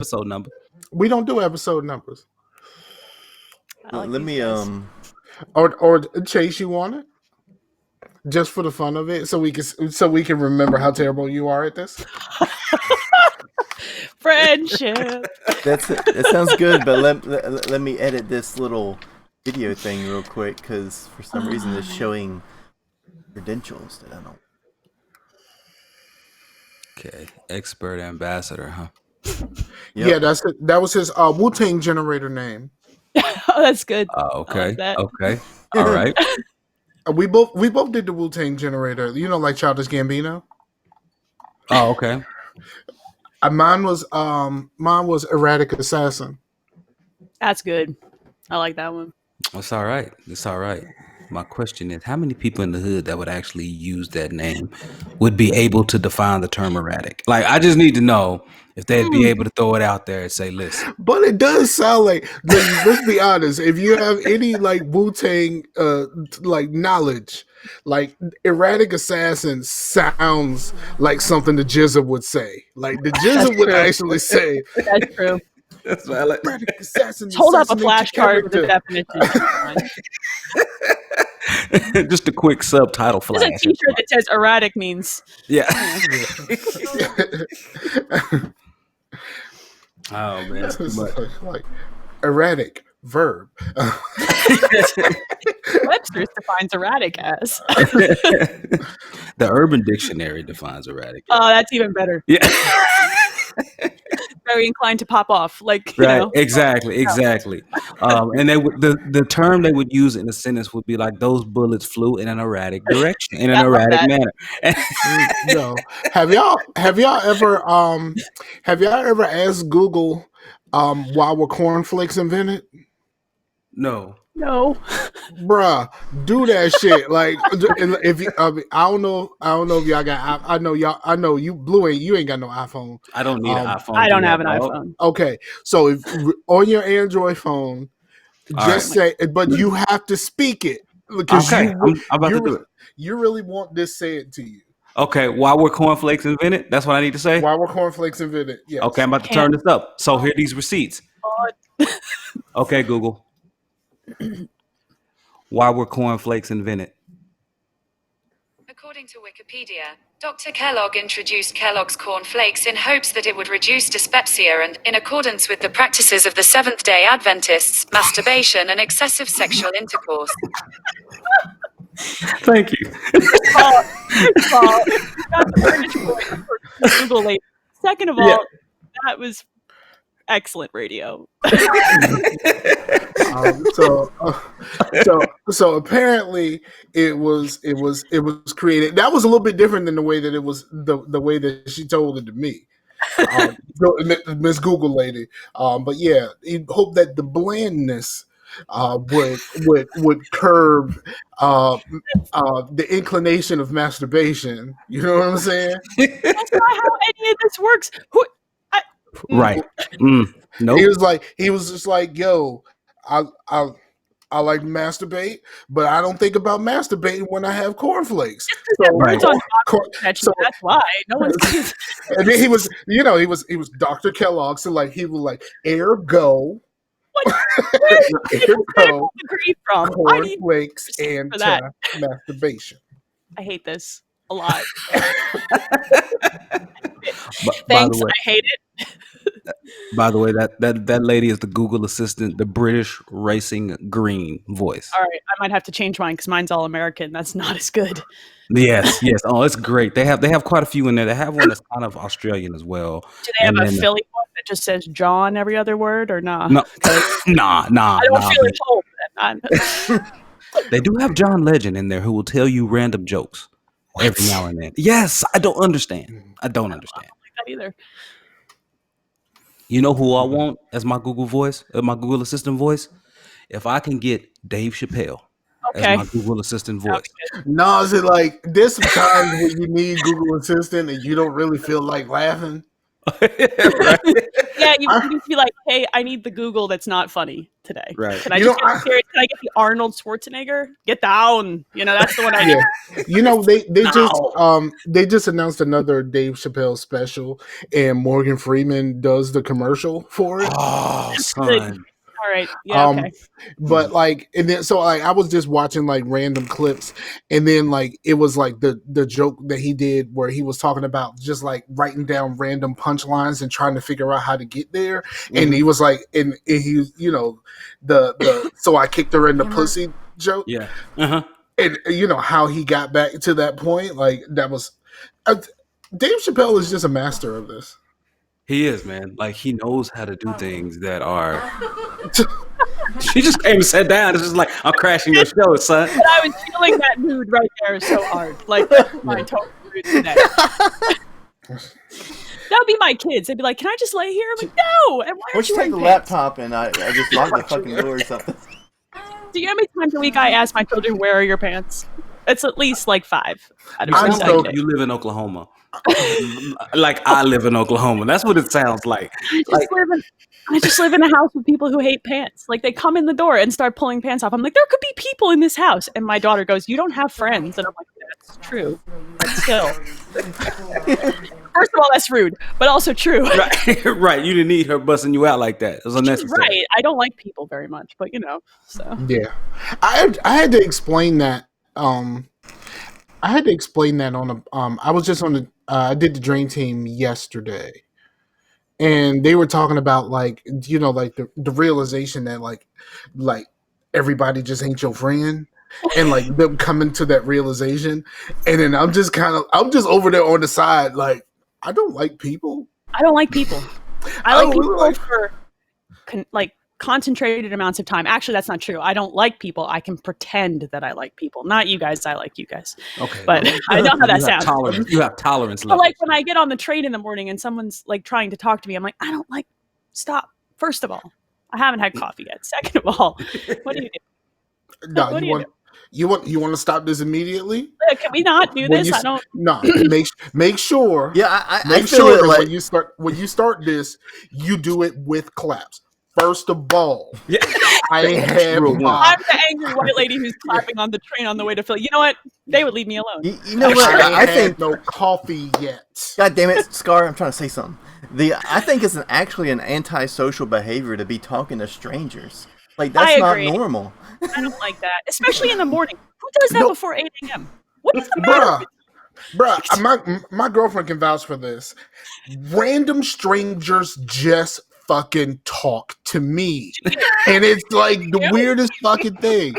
episode number. We don't do episode numbers. Let me Or Chase, you want it? Just for the fun of it, so we can remember how terrible you are at this. Friendship. That sounds good, but let me edit this little video thing real quick because for some reason it's showing credentials that I don't. Okay, expert ambassador, huh? Yep. Yeah, that was his Wu-Tang generator name. Oh, that's good. Okay. I like that. Okay. All right. We both did the Wu-Tang generator. You know, like Childish Gambino. Oh, okay. Mine was Erratic Assassin. That's good. I like that one. It's all right. It's all right. My question is, how many people in the hood that would actually use that name would be able to define the term erratic? Like, I just need to know if they'd be able to throw it out there and say, listen. But it does sound like, let's be honest, if you have any like Wu-Tang like knowledge, like Erratic Assassin sounds like something the Jizza would say. Like the Jizza would actually say. That's true. That's what I like. Erratic Assassin. Hold up a flashcard with the definition. Just a quick subtitle flash. There's a t-shirt that says erratic means. Yeah. Oh man, that's too much. Like erratic verb. Webster's defines erratic as. The Urban Dictionary defines erratic. Oh, that's even better. Yeah. Very inclined to pop off, like right. know. Exactly. And they would the term they would use in a sentence would be like those bullets flew in an erratic direction, in an erratic manner. No, have y'all ever asked Google why were cornflakes invented? No. No. Bruh, do that shit. Like, if you, I don't know if y'all got. I know you, Blue. You ain't got no iPhone. I don't need an iPhone. I don't have an iPhone. Okay, so if on your Android phone, say, but you have to speak it because I'm about to do it. You really want this said to you. Okay, why were cornflakes invented? That's what I need to say. Why were cornflakes invented? Yes. Okay, I'm about to turn this up. So here are these receipts. Okay, Google. Why were cornflakes invented? According to Wikipedia, Dr. Kellogg introduced Kellogg's cornflakes in hopes that it would reduce dyspepsia and, in accordance with the practices of the Seventh-day Adventists, masturbation and excessive sexual intercourse. Thank you. Google later. Second of all, that was excellent radio. So apparently it was created. That was a little bit different than the way that it was the way that she told it to me, Miss Google lady. But yeah, you hope that the blandness would curb the inclination of masturbation. You know what I'm saying? That's not how any of this works. Right. Nope. He was just like, yo, I like to masturbate, but I don't think about masturbating when I have cornflakes. That's why no one's. And then he was Dr. Kellogg, so like he was like, ergo. Ergo, cornflakes and masturbation. I hate this a lot. Thanks, I hate it. By the way, that lady is the Google Assistant, the British Racing Green voice. All right, I might have to change mine because mine's all American. That's not as good. Yes. Oh, it's great. They have quite a few in there. They have one that's kind of Australian as well. Do they have a Philly one that just says John every other word or nah? No, nah. I don't feel at home. They do have John Legend in there who will tell you random jokes every now and then. Yes, I don't understand. I don't understand. I don't like that either. You know who I want as my Google voice, my Google Assistant voice? If I can get Dave Chappelle as my Google Assistant voice. No, is it like there's some times when you need Google Assistant and you don't really feel like laughing? Right? Yeah, you need to be like, hey, I need the Google that's not funny today. Right. Can I just get serious? Can I get the Arnold Schwarzenegger? Get down. That's the one I need. They just announced another Dave Chappelle special, and Morgan Freeman does the commercial for it. Oh, son. All right. Yeah. Okay. But and then I was just watching random clips, and then it was the joke that he did where he was talking about just writing down random punchlines and trying to figure out how to get there, and he was and he the so I kicked her in the pussy joke, and how he got back to that point, that was Dave Chappelle is just a master of this. He is, man. He knows how to do things that are. She just came and sat down. It's just I'm crashing your show, son. But I was feeling that mood right there so hard. My total mood today. That would be my kids. They'd be like, "Can I just lay here?" I'm like, "No." And why don't you take the laptop and I just lock the fucking door or something? Do you know how many times a week I ask my children, "Where are your pants?" It's at least 5. You live in Oklahoma. I live in Oklahoma. That's what it sounds like. I just live in a house with people who hate pants. They come in the door and start pulling pants off. I'm like, there could be people in this house. And my daughter goes, "You don't have friends." And I'm like, that's true. But still. First of all, that's rude, but also true. Right. You didn't need her busting you out like that. It was unnecessary. Right. I don't like people very much, but so. Yeah. I had to explain that. I had to explain that on I was just on the I did the Dream Team yesterday, and they were talking about the realization that everybody just ain't your friend, and them coming to that realization, and then I'm just over there on the side I don't like people. I don't like people. I like people for concentrated amounts of time. Actually, that's not true. I don't like people. I can pretend that I like people. Not you guys. I like you guys. Okay. But I know how that sounds. You have tolerance levels. But when I get on the train in the morning and someone's trying to talk to me, I'm like, I don't like. Stop. First of all, I haven't had coffee yet. Second of all, what do you do? No, you want to stop this immediately? Can we not do this? I don't. No. Make sure. Yeah, I feel sure when you start this, you do it with claps. First of all, I'm the angry white lady who's clapping on the train on the way to Philly. You know what? They would leave me alone. You know what? I think no coffee yet. God damn it, Scar! I'm trying to say something. I think it's actually an antisocial behavior to be talking to strangers. That's not normal. I don't like that, especially in the morning. Who does that before 8 a.m.? What is the matter? Bruh, my girlfriend can vouch for this. Random strangers just fucking talk to me, and it's the weirdest fucking thing.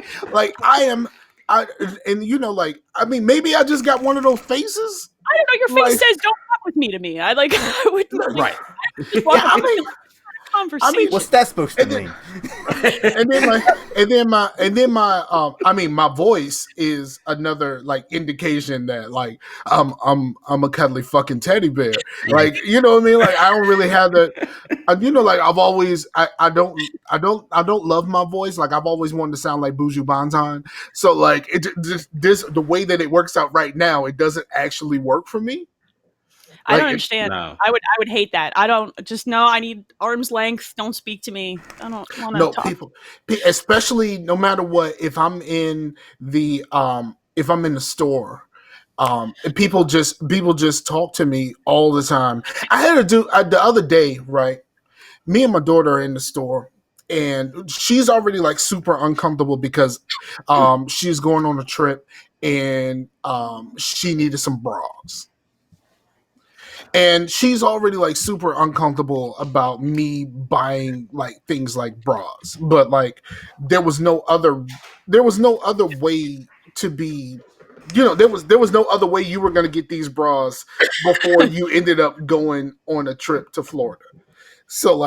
Maybe I just got one of those faces. I don't know. Your face says "Don't talk with me" to me. I wouldn't. Right. Conversation. What's that supposed to mean? My voice is another indication that I'm a cuddly fucking teddy bear. You know what I mean? I don't really have that. I've always I don't love my voice. I've always wanted to sound like Buju Banton. So the way that it works out right now, it doesn't actually work for me. I don't understand. No. I would hate that. I don't I need arm's length. Don't speak to me. I don't want to talk. People, especially no matter what, if I'm in the store, people just talk to me all the time. I had to do the other day, right? Me and my daughter are in the store, and she's already super uncomfortable because she's going on a trip, and she needed some bras. And she's already super uncomfortable about me buying things like bras, but there was no other way to be, there was no other way you were going to get these bras before you ended up going on a trip to Florida. So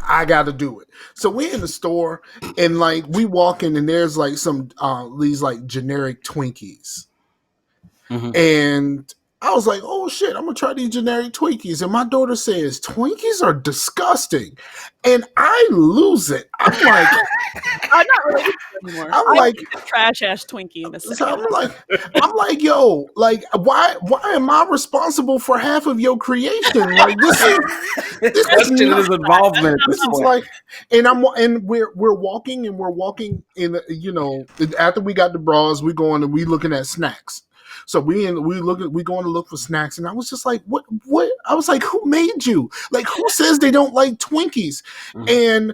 I got to do it. So we're in the store, and we walk in, and there's some these generic Twinkies, and I was like, oh shit, I'm gonna try these generic Twinkies. And my daughter says, Twinkies are disgusting. And I lose it. I'm like, I'm not related to you anymore. I'm like, a trash ass Twinkie in the so second. I'm like, yo, like, why am I responsible for half of your creation? Like, this Question is involvement. This is like, and we're walking in, you know, after we got the bras, we going and we looking at snacks. So we going to look for snacks, and I was just like, what? I was like, who made you? Like, who says they don't like Twinkies? And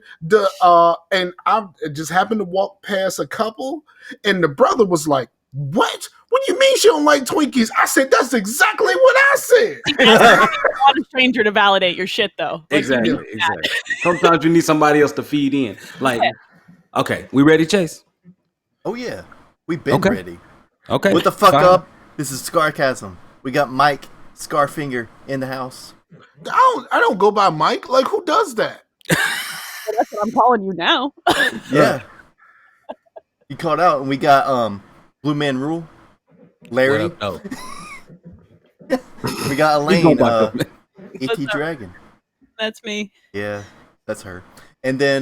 and I just happened to walk past a couple, and the brother was like, what? What do you mean she don't like Twinkies? I said, that's exactly what I said. Not a stranger to validate your shit, though. Like, Exactly. Sometimes you need somebody else to feed in. Like, okay, we ready, Chase? Oh yeah, we've been ready. Okay. What the fuck up? This is Scarcasm. We got Mike Scarfinger in the house. I don't go by Mike. Like, who does that? That's what I'm calling you now. Yeah. You called out, and we got Blue Man Rule, Larry. Oh. We got Elaine, E.T. Dragon. That's me. Yeah, that's her. And then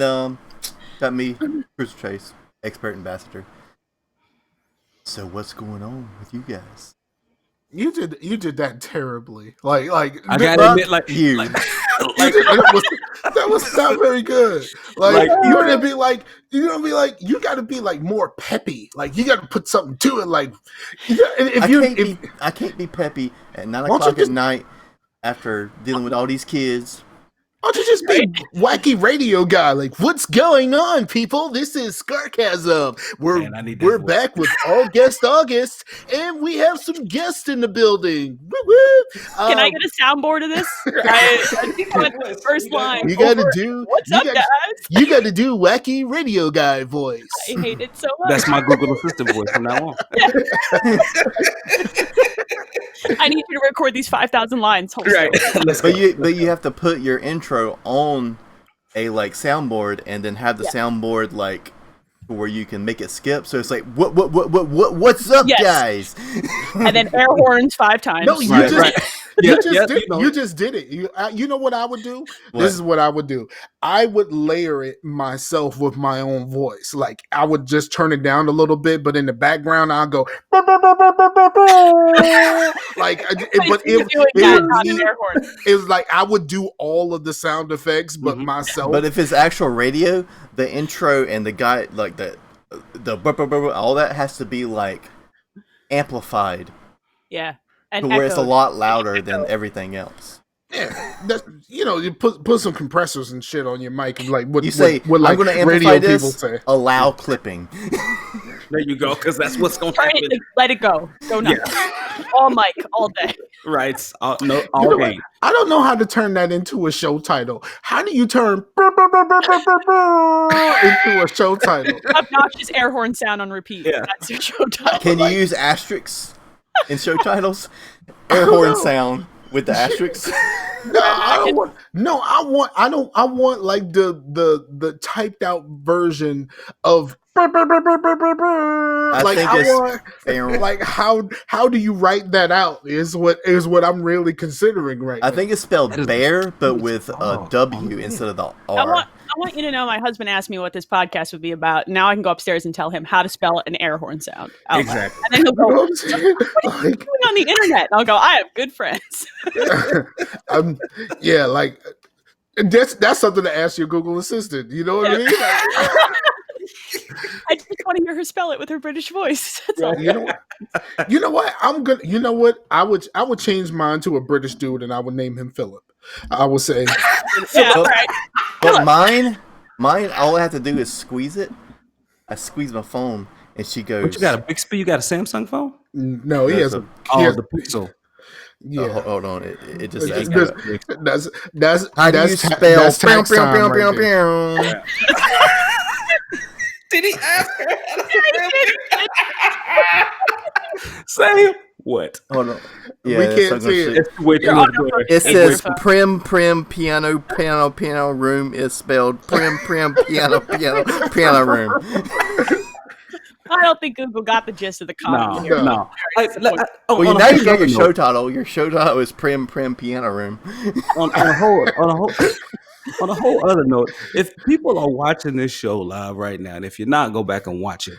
got me, Chris Chase, expert ambassador. So what's going on with you guys? You did that terribly. Like I gotta admit, like that was not very good. Like you're gonna be like, you gotta be like more peppy. Like you gotta put something to it. Like I can't be peppy at 9 o'clock at night after dealing with all these kids. Why don't you just be wacky radio guy? Like, what's going on, people? This is Scarcasm. We're back with all guest August, and we have some guests in the building. Woo-woo. Can I get a soundboard of this? I think I the first line. You gotta do. What's up, guys? You gotta do wacky radio guy voice. I hate it so much. that's my Google Assistant voice from now on. I need you to record these 5,000 lines. Right. But you have to put your intro on a like soundboard, and then have the soundboard like where you can make it skip. So it's like what's up, guys? And then air horns 5 times. No, you just did it. You know what I would do? What? This is what I would do. I would layer it myself with my own voice. Like I would just turn it down a little bit, but in the background I'll go like. It was like I would do all of the sound effects, but myself. But if it's actual radio, the intro and the guy like the all that has to be like amplified. Yeah. To where it's a lot louder than everything else. Yeah, you put some compressors and shit on your mic and like what you say. What I'm going to amplify radio this. People say. Allow clipping. There you go, because that's what's going to happen. Let it go. Go nuts. All mic, all day. Right. All day. I don't know how to turn that into a show title. How do you turn into a show title? Obnoxious air horn sound on repeat. Yeah. That's your show title. Can you use asterisks in show titles? Air horn sound with the asterisks. I want like the typed out version of how do you write that out is what I'm really considering right now. I think it's spelled bear, but with a W instead of the R. I want you to know my husband asked me what this podcast would be about. Now I can go upstairs and tell him how to spell an air horn sound. Exactly. And then he'll go, what are you doing on the internet? And I'll go, I have good friends. Yeah, like that's something to ask your Google Assistant. You know what I mean? I just want to hear her spell it with her British voice. That's all. You know what? You know what? I would change mine to a British dude, and I would name him Philip. I would say. Right. But mine, all I have to do is squeeze it. I squeeze my phone, and she goes. But you got a Bixby? You got a Samsung phone? No, he has the Pixel. Yeah, hold on. It just that's how do you spell? Tax time right there. Did he ask her? Say what? Hold on. Yeah, we can't see it. It says prim piano room is spelled prim piano room. I don't think Google got the gist of the comedy here. No. Well, now you got your show title. Your show title is Prim Piano Room. On a whole other note, if people are watching this show live right now, and if you're not, go back and watch it.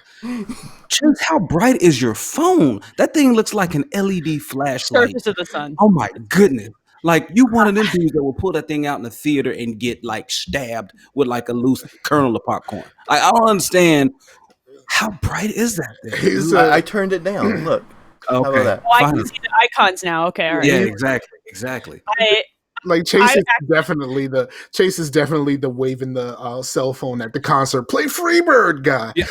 Just how bright is your phone? That thing looks like an LED flashlight. Surface of the sun. Oh my goodness. Like you one of them dudes that will pull that thing out in the theater and get like stabbed with like a loose kernel of popcorn. Like, I don't understand. How bright is that thing? I turned it down. Look. Okay. How about that? Oh, I can see the icons now. Okay, all right. Yeah, exactly. Like Chase is definitely the waving the cell phone at the concert. Play Freebird guy. Yeah.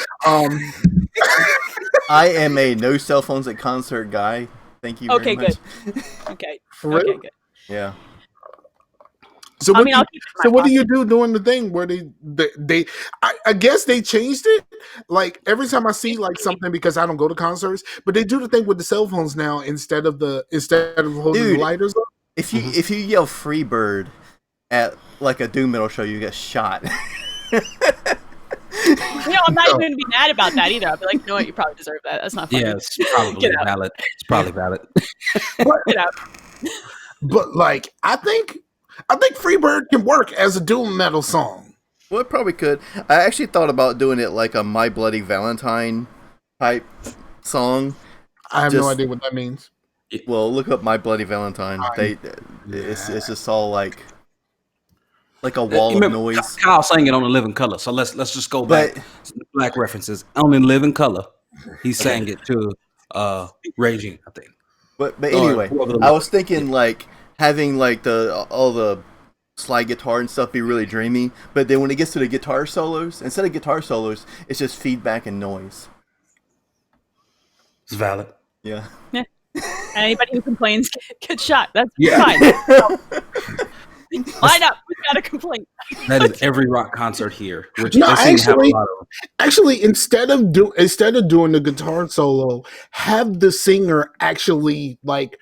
I am a no cell phones at concert guy. Thank you very much. Good. Okay. Really? Okay, good. Yeah. So what what do you do during the thing where I guess they changed it? Like every time I see like something, because I don't go to concerts, but they do the thing with the cell phones now instead of holding the lighters up. If you yell Freebird at like a doom metal show, you get shot. I'm not even gonna be mad about that either. I'll be like, you know what, you probably deserve that. That's not funny. Yeah, it's probably valid. It's probably valid. Get out. But like I think Freebird can work as a doom metal song. Well, it probably could. I actually thought about doing it like a My Bloody Valentine type song. I have no idea what that means. Well, look up My Bloody Valentine. It's just all like a wall of noise. Kyle sang it on A Living Color, so let's just go back. Black references on In Living Color. He sang it to Raging, I think. But anyway, I was thinking like having like all the slide guitar and stuff be really dreamy, but then when it gets to the guitar solos, instead of guitar solos, it's just feedback and noise. It's valid. Yeah. Anybody who complains gets shot. That's fine. Line up. We've got a complaint. That is every rock concert here. Which No, they seem to have a lot of. actually, instead of doing the guitar solo, have the singer actually like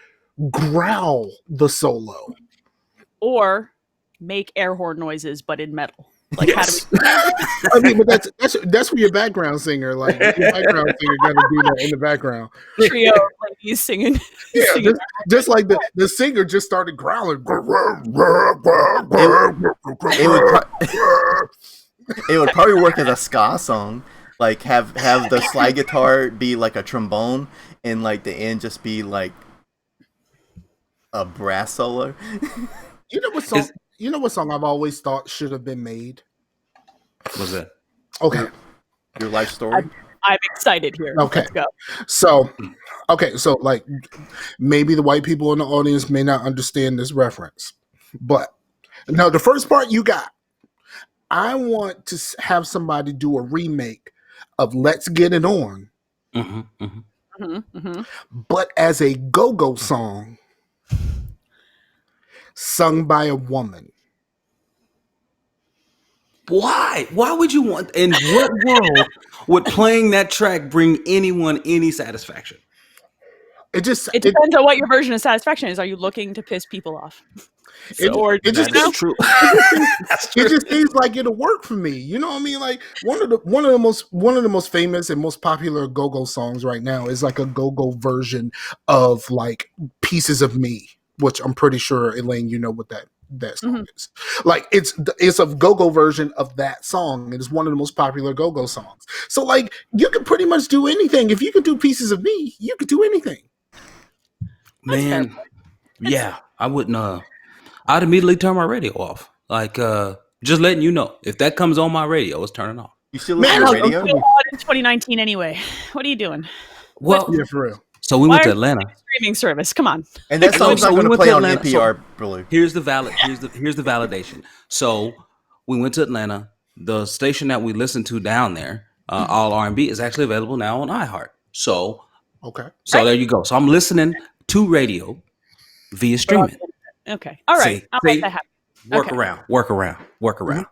growl the solo. Or make air horn noises, but in metal. Like, how do we? I mean, but that's for your background singer. Like your background singer got to do that in the background. Trio of ladies singing. Yeah, singing. just like the singer just started growling. It would probably work as a ska song. Like have the slide guitar be like a trombone, and like the end just be like a brass solo. You know what song I've always thought should have been made? What's that? Okay. Your life story. I'm excited here. Okay. Let's go. So like maybe the white people in the audience may not understand this reference, but now the first part you got, I want to have somebody do a remake of Let's Get It On, but as a go-go song sung by a woman. Why? Why would you want? In what world would playing that track bring anyone any satisfaction? It depends on what your version of satisfaction is. Are you looking to piss people off? It just true. It just seems like it'll work for me. You know what I mean? Like one of the most famous and most popular go-go songs right now is like a go-go version of like Pieces of Me, which I'm pretty sure, Elaine, you know what that song is. Like it's a go-go version of that song. It is one of the most popular go-go songs. So like you can pretty much do anything. If you can do Pieces of Me, you could do anything. Man, yeah, I wouldn't. I'd immediately turn my radio off. Like, just letting you know, if that comes on my radio, it's turning off. You still listen to radio? Still on in 2019 anyway. What are you doing? Well, yeah, for real. So we went to Atlanta. Streaming service. Come on. And that song's not going to play on NPR, Blue. Here's the validation. So we went to Atlanta. The station that we listened to down there, all R&B, is actually available now on iHeart. So there you go. So I'm listening to radio via streaming. Okay. All right. I'll let that happen. Work around.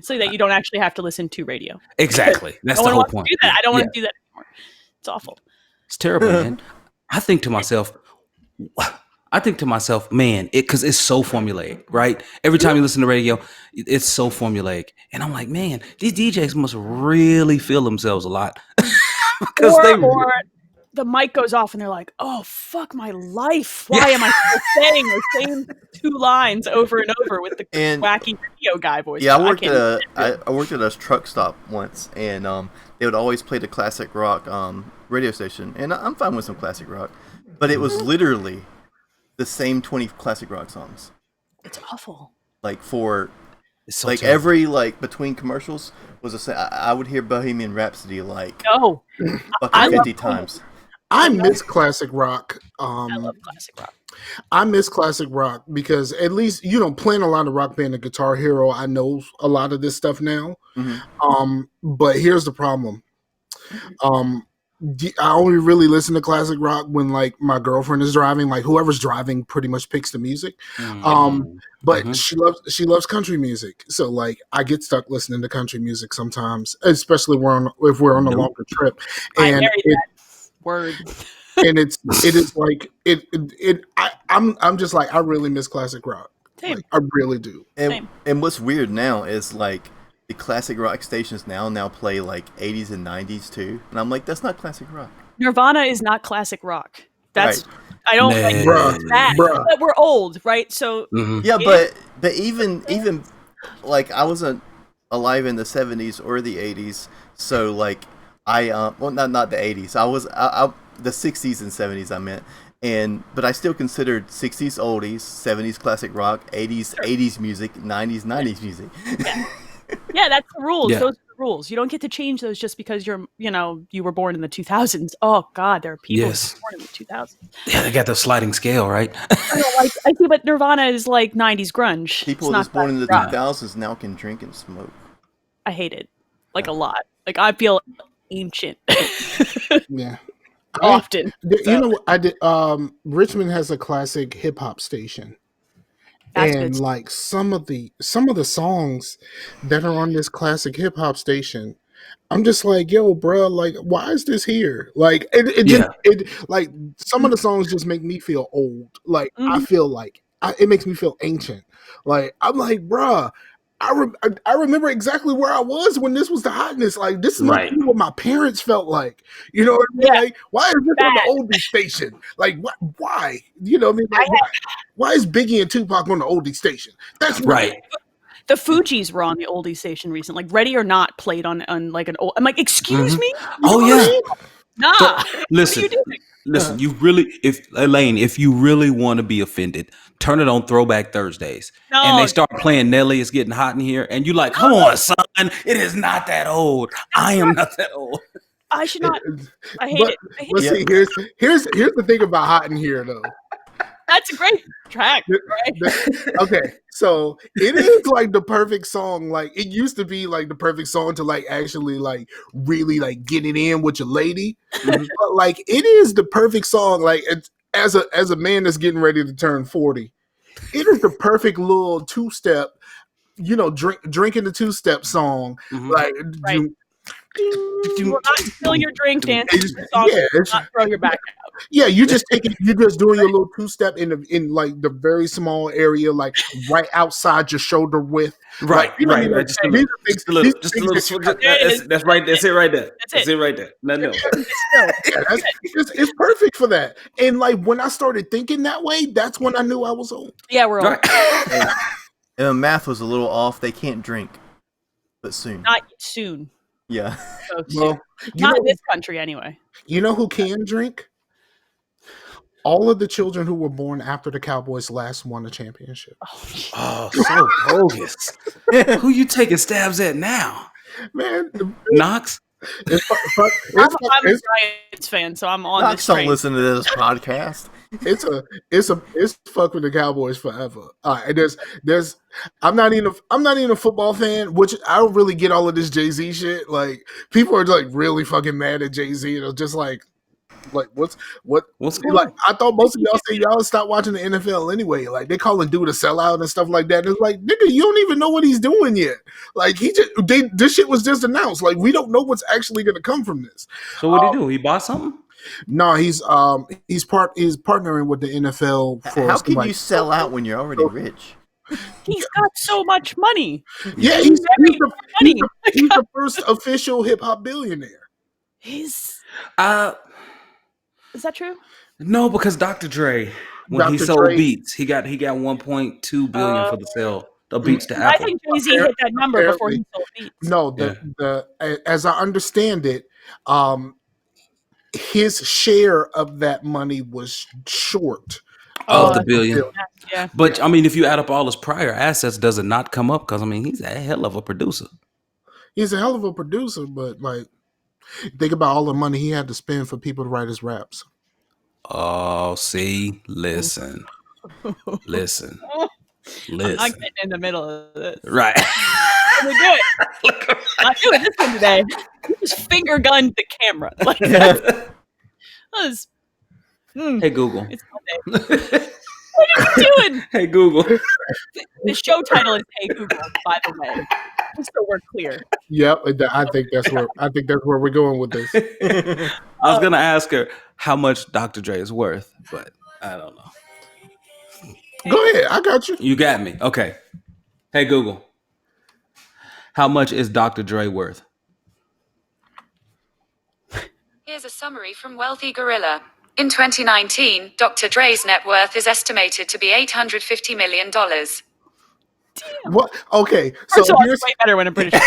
So that you don't actually have to listen to radio. Exactly. That's the whole point. Do that. I don't want to do that anymore. It's awful. It's terrible, man. I think to myself, I think to myself, man, because it's so formulaic, right? Every time you listen to radio, it's so formulaic, and I'm like, man, these DJs must really feel themselves a lot because or the mic goes off and they're like, "Oh fuck my life! Why am I still saying the same 2 lines over and over with the wacky radio guy voice?" Yeah, I worked at a truck stop once, and they would always play the classic rock radio station, and I'm fine with some classic rock, but it was literally the same 20 classic rock songs. It's awful. Like for so like terrible. every like between commercials was the same. I would hear Bohemian Rhapsody like fucking 50 times. I miss classic rock. I love classic rock. I miss classic rock because at least, playing a lot of Rock Band and Guitar Hero, I know a lot of this stuff now. Mm-hmm. But here's the problem. I only really listen to classic rock when like my girlfriend is driving. Like whoever's driving pretty much picks the music. But she loves country music, so like I get stuck listening to country music sometimes, especially if we're on a longer trip. And word. And it is like I'm just like, I really miss classic rock. Same. Like, I really do. And what's weird now is like the classic rock stations now play like 80s and 90s too, and I'm like, that's not classic rock. Nirvana is not classic rock. That's right. I don't think that. But we're old, right? So yeah, but even like I wasn't alive in the 70s or the 80s, so like I not the 80s. I was the 60s and 70s I meant. But I still considered 60s oldies, 70s classic rock, 80s music, 90s music. Yeah, that's the rules. Yeah. Those are the rules. You don't get to change those just because you were born in the 2000s. Oh God, there are people who were born in the 2000s. Yeah, they got the sliding scale, right? I see, but Nirvana is like 90s grunge. People that's born in the 2000s now can drink and smoke. I hate it, like a lot. Like I feel ancient. Yeah. Often. I did. Richmond has a classic hip hop station. That's and good. like some of the songs that are on this classic hip hop station, I'm just like, yo, bro, like, why is this here? Like, like some of the songs just make me feel old. Like, I feel like it makes me feel ancient. Like, I'm like, bro, I remember exactly where I was when this was the hotness. Like, this is what my parents felt like. You know what I mean? Yeah. Like, why is this on the oldie station? Like, why? You know what I mean? Like, why is Biggie and Tupac on the oldie station? That's right. The Fugees were on the oldie station recently. Like Ready or Not played on like an old. I'm like, excuse me? Oh yeah. Nah. Listen, if you really want to be offended, turn it on Throwback Thursdays. No. And they start playing Nelly, It's Getting Hot in Here. And you like, come on, son. It is not that old. I am not that old. I should not. I hate it. But see, here's the thing about Hot in Here, though. That's a great track, right? Okay, so it is like the perfect song. Like it used to be like the perfect song to like actually like really like get it in with your lady. But like it is the perfect song. Like it's, as a man that's getting ready to turn 40, it is the perfect little 2-step. Drinking the 2-step song. Like. You will not spill your drink dancing to the song. Not throw your back out. Yeah, you're just doing your little 2-step in like the very small area, like right outside your shoulder width. Right, like, right. Just a little. That's right. That's it right there. That's it right there. No. It's perfect for that. And like when I started thinking that way, that's when I knew I was old. Yeah, we're old. And math was a little off. They can't drink, but soon. Not soon. Yeah. So well, not in this country anyway. You know who can drink? All of the children who were born after the Cowboys last won a championship. Oh, so bogus. Who you taking stabs at now? Man. Knox? I'm a Giants fan, so I'm on this train. Don't listen to this podcast. It's fuck with the Cowboys forever. There's I'm not even a football fan, which I don't really get all of this Jay-Z shit. Like people are like really fucking mad at Jay-Z, and it's just like what's going on? I thought most of y'all say y'all stop watching the NFL anyway. Like they calling dude a sellout and stuff like that. And it's like, nigga, you don't even know what he's doing yet. Like this shit was just announced. Like we don't know what's actually gonna come from this. So what did he do? He bought something? No, he's partnering with the NFL for. How can you sell out when you're already rich? He's got so much money. Yeah, he's the first official hip hop billionaire. Is that true? No, because Dr. Dre, when he sold Beats, he got 1.2 billion for the sale of Beats to Apple. I think Jay-Z hit that number before he sold Beats. No, as I understand it, his share of that money was short of the billion. Yeah. But I mean, if you add up all his prior assets, does it not come up? Because I mean, he's a hell of a producer. He's a hell of a producer, but like, think about all the money he had to spend for people to write his raps. Oh, see, listen. I'm not getting in the middle of this. Right. I'm gonna do it. I'm doing this one today. You just finger gunned the camera. Like that was. Hey Google. It's Monday. What are you doing? Hey Google. The show title is Hey Google, by the way. Just so we're clear. Yep, I think that's where we're going with this. I was gonna ask her how much Dr. Dre is worth, but I don't know. Go ahead, I got you. You got me. Okay. Hey Google. How much is Dr. Dre worth? Here's a summary from Wealthy Gorilla. In 2019, Dr. Dre's net worth is estimated to be $850 million. What? Okay, so First of all, it's way better when a British.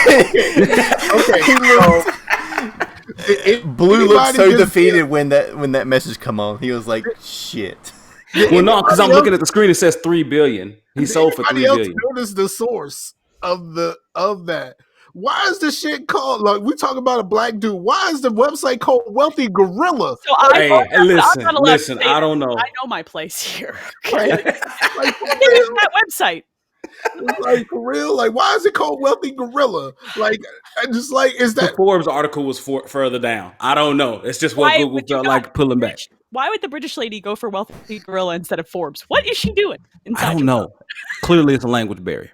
Blue looked so defeated when that message come on. He was like, "Shit." Well, no, because I'm looking at the screen. It says $3 billion. He sold for $3 billion. Notice the source of that. Why is this shit called? Like, we talk about a black dude. Why is the website called Wealthy Gorilla? So listen. I don't know. I know my place here. Okay, that website. Like, for real? Like, why is it called Wealthy Gorilla? Like, just like, is that the Forbes article was further down? I don't know. It's just what Google felt like pulling back. Why would the British lady go for Wealthy Gorilla instead of Forbes? What is she doing? I don't know. Clearly, it's a language barrier.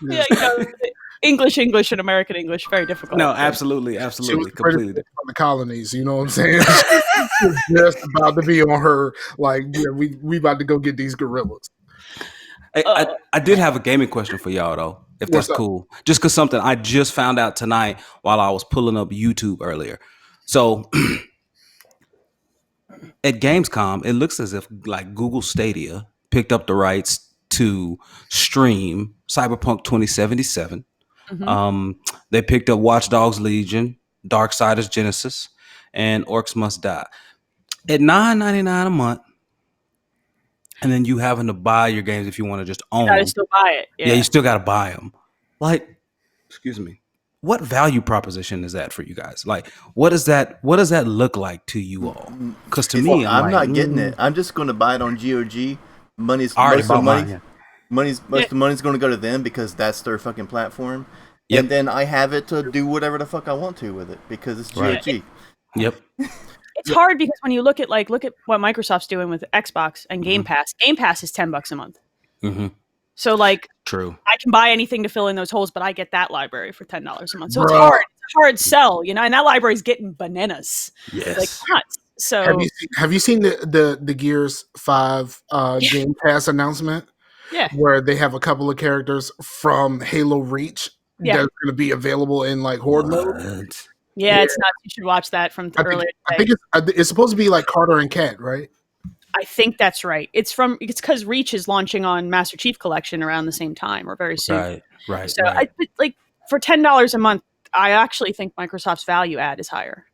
Yeah, English, and American English, very difficult. No, absolutely, completely from the colonies. You know what I'm saying? She's just about to be on her. Like, yeah, we about to go get these gorillas. I did have a gaming question for y'all though, if that's cool. Just because something I just found out tonight while I was pulling up YouTube earlier. So at Gamescom, it looks as if like Google Stadia picked up the rights to stream Cyberpunk 2077. Mm-hmm. They picked up Watch Dogs Legion, Darksiders Genesis, and Orcs Must Die at $9.99 a month. And then you having to buy your games if you want to just own them. You gotta still buy it. Yeah, you still got to buy them. Like, excuse me, what value proposition is that for you guys? Like, what does that look like to you all? Because to me, I'm not getting it. I'm just going to buy it on GOG. Most of the money's going to go to them because that's their fucking platform. Yep. And then I have it to do whatever the fuck I want to with it because it's GOG. Right. Yep. It's hard because when you look at what Microsoft's doing with Xbox and Game Pass. Game Pass is $10 a month. Mm-hmm. So like, true. I can buy anything to fill in those holes, but I get that library for $10 a month. So it's hard. It's a hard sell, you know. And that library's getting bananas. Yes. Like nuts. So have you seen the Gears 5 Game Pass announcement? Yeah. Where they have a couple of characters from Halo Reach that's going to be available in like Horde mode. Yeah, it's nuts. You should watch that from earlier today. I think it's supposed to be like Carter and Cat, right? I think that's right. It's because Reach is launching on Master Chief Collection around the same time or very soon. Right. So like for $10 a month, I actually think Microsoft's value add is higher.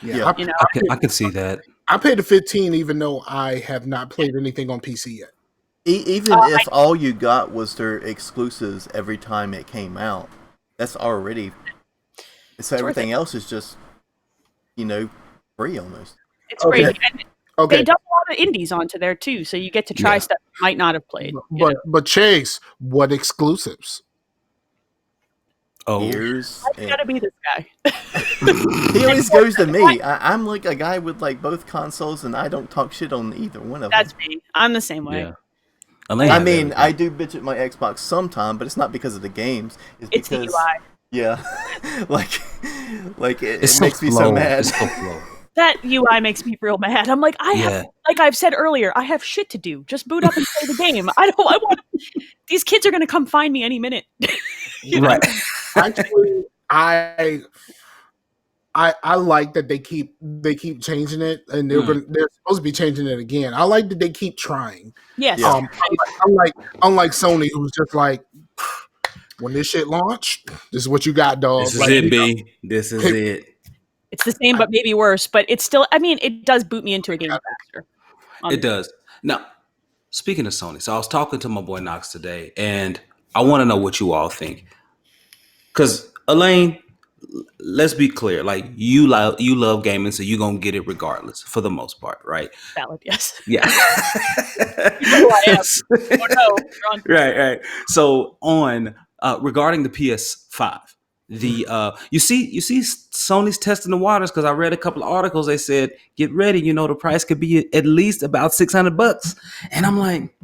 Yeah, you know, I can see that. I paid the $15, even though I have not played anything on PC yet. Even if all you got was their exclusives every time it came out, that's already. So everything else is just, free almost. It's free. And they dump a lot of indies onto there too, so you get to try stuff you might not have played. But Chase, what exclusives? Ears. I gotta be this guy. He always goes to me. I'm like a guy with like both consoles, and I don't talk shit on either one of them. That's me. I'm the same way. Yeah. I mean, I do bitch at my Xbox sometime, but it's not because of the games. It's because the UI. Yeah, like it It's makes me so mad. It's so slow. That UI makes me real mad. I'm like, like I've said earlier, I have shit to do. Just boot up and play the game. I want. These kids are going to come find me any minute. Right. Actually, I like that they keep changing it, and they're supposed to be changing it again. I like that they keep trying. Yes. Yeah. Unlike Sony, who's just like, when this shit launched, this is what you got, dog. This is it, B. This is it. It's the same, but maybe worse. But it's still, I mean, it does boot me into a game faster. It does. Now, speaking of Sony, so I was talking to my boy Knox today, and I want to know what you all think. Because, Elaine, let's be clear. Like, you love gaming, so you're going to get it regardless, for the most part, right? Valid, yes. Yeah. Who I am. Oh, no. Right. So, regarding the PS5, you see Sony's testing the waters, because I read a couple of articles. They said, get ready, the price could be at least about $600, and I'm like,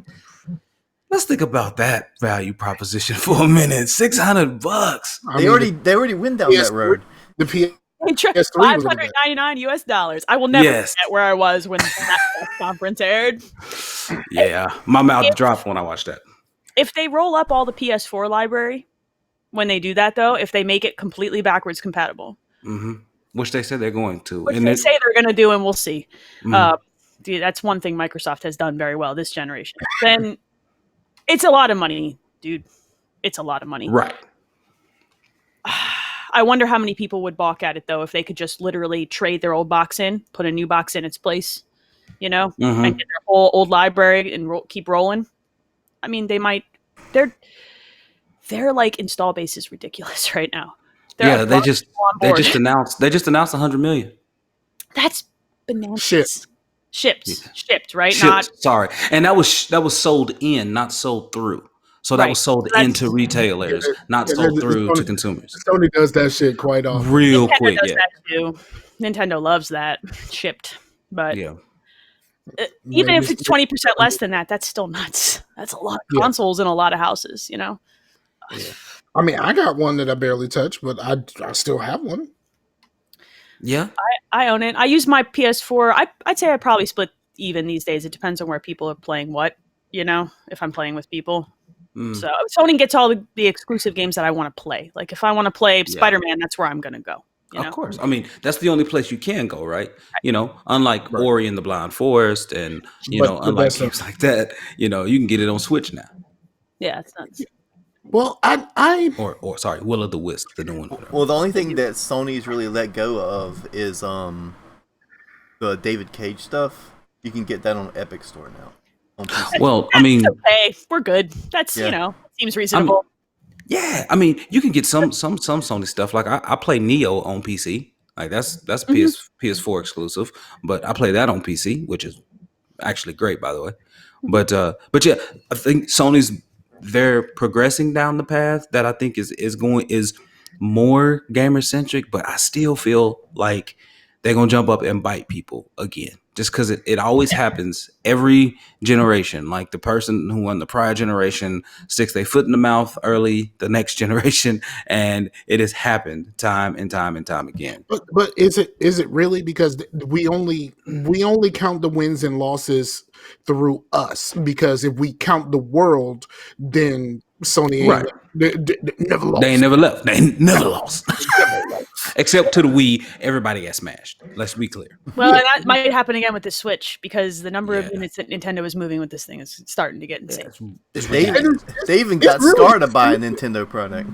let's think about that value proposition for a minute. $600. They already went down that road. The PS3 $599 US. I will never forget where I was when that press conference aired. Yeah, my mouth dropped when I watched that. If they roll up all the PS4 library, when they do that, though, if they make it completely backwards compatible, which they said they're going to, which they say they're going to do, and we'll see. Dude, that's one thing Microsoft has done very well this generation. Then it's a lot of money, dude. It's a lot of money, right? I wonder how many people would balk at it, though, if they could just literally trade their old box in, put a new box in its place, and get their whole old library and keep rolling. I mean, they might. Their like install base is ridiculous right now. They just announced 100 million. That's bananas. Shipped, right? Sorry, and that was sold in, not sold through. So that was sold into retailers, not sold through to consumers. Sony does that shit quite often. Real Nintendo quick, does that too. Nintendo loves that shipped, but even if it's 20% less than that, that's still nuts. That's a lot of consoles in a lot of houses, Yeah. I mean, I got one that I barely touch, but I still have one. Yeah, I own it. I use my PS4. I'd say I probably split even these days. It depends on where people are playing what, if I'm playing with people. So Sony gets all the exclusive games that I want to play. Like if I want to play Spider-Man, that's where I'm going to go. Of course. I mean, that's the only place you can go, right? Unlike Ori and the Blind Forest and, unlike games like that, you can get it on Switch now. Yeah, it's nuts. Well, Or sorry, Will of the Wisp, the new one. Well, the only thing that Sony's really let go of is the David Cage stuff. You can get that on Epic Store now. Well, I mean, okay, we're good. That's seems reasonable. I mean, you can get some Sony stuff. Like I play Neo on PC. Like that's PS4 exclusive, but I play that on PC, which is actually great, by the way. But yeah, I think they're progressing down the path that I think is more gamer centric, but I still feel like they're gonna jump up and bite people again. Just because it always happens every generation. Like the person who won the prior generation sticks their foot in the mouth early the next generation, and it has happened time and time and time again. But is it really? Because we only count the wins and losses through us. Because if we count the world, then Sony never lost. They never left. They never lost. Except to the Wii, everybody got smashed. Let's be clear. Well, and that might happen again with the Switch because the number of units that Nintendo is moving with this thing is starting to get insane. They even got Scar to buy a Nintendo product.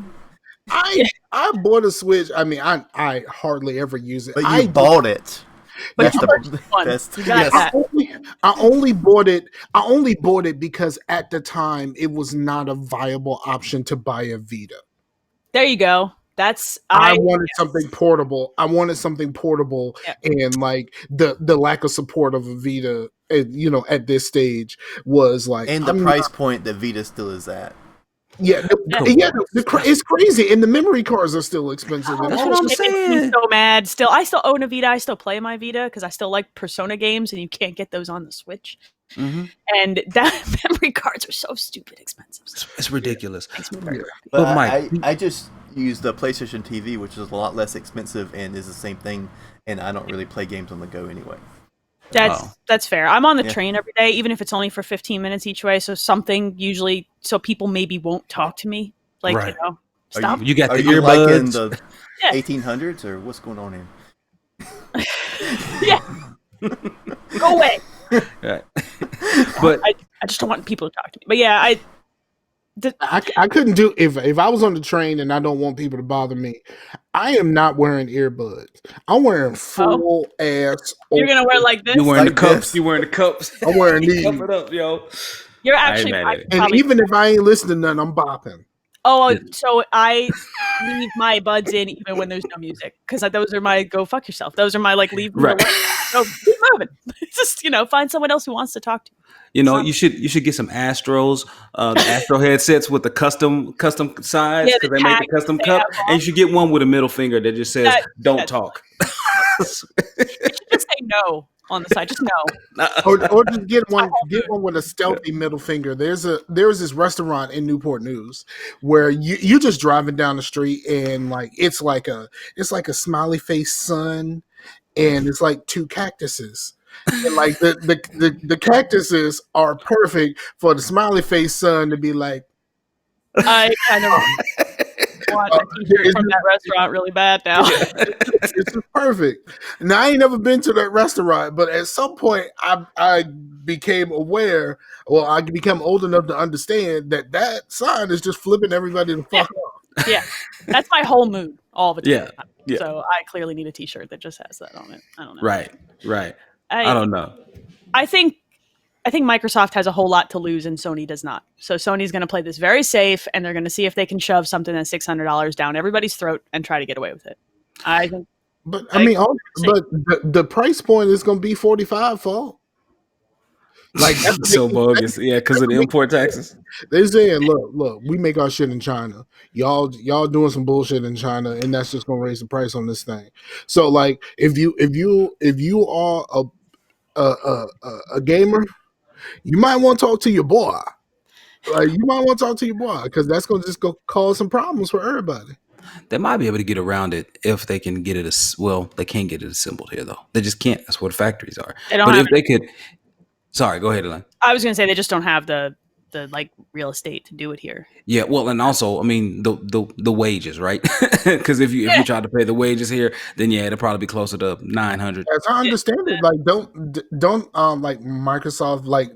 I bought a Switch. I mean, I hardly ever use it. But you bought it. But I only bought it. I only bought it because at the time it was not a viable option to buy a Vita. There you go. I wanted something portable. And like the lack of support of a Vita, at this stage was like, and the price point that Vita still is at. It's crazy, and the memory cards are still expensive. That's what I'm saying. I'm so mad. Still, I still own a Vita. I still play my Vita because I still like Persona games, and you can't get those on the Switch. And that memory cards are so stupid expensive. It's ridiculous. But Mike, I just use the PlayStation TV, which is a lot less expensive and is the same thing. And I don't really play games on the go anyway. That's fair. I'm on the train every day, even if it's only for 15 minutes each way. So something usually, so people maybe won't talk to me. Like, Right. stop. You got the Are you earbuds. like in the 1800s or what's going on here? Yeah. Go away. Right. But I just don't want people to talk to me. But yeah, I couldn't do if I was on the train and I don't want people to bother me. I am not wearing earbuds. I'm wearing full ass. You're gonna wear like this. you're wearing Like the cups. this. You wearing the cups. I'm wearing these. Cup it up, yo. You're I ain't actually. mad at it. And probably- even if I ain't listening to none, I'm bopping. Oh, so I leave my buds in even when there's no music because those are my go fuck yourself. Those are my like leave me Right. alone. So keep moving. Just find someone else who wants to talk to you. You know, you should get some Astros, the Astro headsets with the custom size Yeah, because the they make tag the custom they cup, have on. and you should get one with a middle finger that just says "Don't talk." Just say no on the side. Just no. Or just get one with a stealthy middle finger. There's this restaurant in Newport News where you just driving down the street and like it's like a smiley face sun and it's like two cactuses. And like the cactuses are perfect for the smiley face sun to be like, I kind of want a t-shirt from that restaurant really bad now. this is perfect. Now I ain't never been to that restaurant, but at some point I became aware. Well, I become old enough to understand that sign is just flipping everybody the fuck off. Yeah, that's my whole mood all the time. Yeah. So I clearly need a t-shirt that just has that on it. I don't know. Right. I don't know. I think Microsoft has a whole lot to lose and Sony does not. So Sony's going to play this very safe and they're going to see if they can shove something that's $600 down everybody's throat and try to get away with it. I think. But I mean, but the price point is going to be $45 for. Like that's So bogus, yeah, because of the import taxes. They saying, look, we make our shit in China. Y'all doing some bullshit in China, and that's just gonna raise the price on this thing. So, like, if you are a gamer, you might want to talk to your boy. Like, you might want to talk to your boy because that's gonna just go cause some problems for everybody. They might be able to get around it if they can get it. They can't get it assembled here though. They just can't. That's what factories are. But if they could. Sorry, go ahead, Elaine. I was going to say they just don't have the like real estate to do it here. Yeah, well, and also, I mean, the wages, right? Because if you try to pay the wages here, then it'll probably be closer to $900. As I understand it, like don't like Microsoft like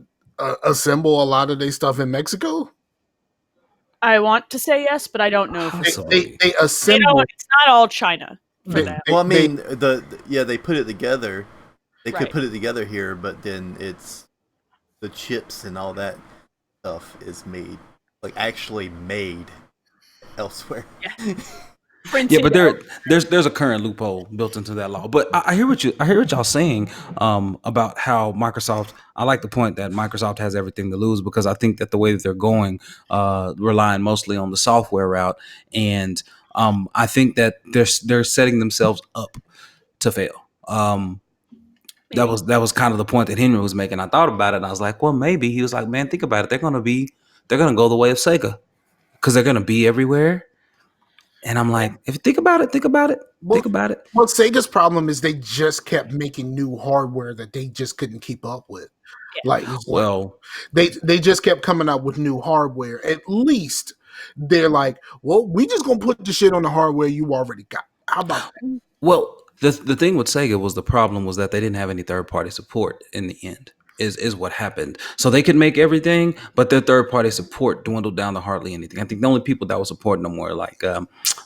assemble a lot of their stuff in Mexico. I want to say yes, but I don't know if they assemble. It's not all China for that. Well, I mean, they put it together. They could put it together here, but then it's the chips and all that stuff is actually made elsewhere. Yeah, but there's a current loophole built into that law. But I hear what y'all saying about how Microsoft. I like the point that Microsoft has everything to lose because I think that the way that they're going, relying mostly on the software route, and I think that they're setting themselves up to fail. That was kind of the point that Henry was making. I thought about it and I was like, well, maybe. He was like, man, think about it. They're gonna go the way of Sega because they're gonna be everywhere. And I'm like, if you think about it. Well, Sega's problem is they just kept making new hardware that they just couldn't keep up with. They just kept coming out with new hardware. At least they're like, well, we just gonna put the shit on the hardware you already got. How about that? Well, the thing with Sega was the problem was that they didn't have any third party support in the end. Is what happened. So they could make everything, but their third party support dwindled down to hardly anything. I think the only people that were supporting them were like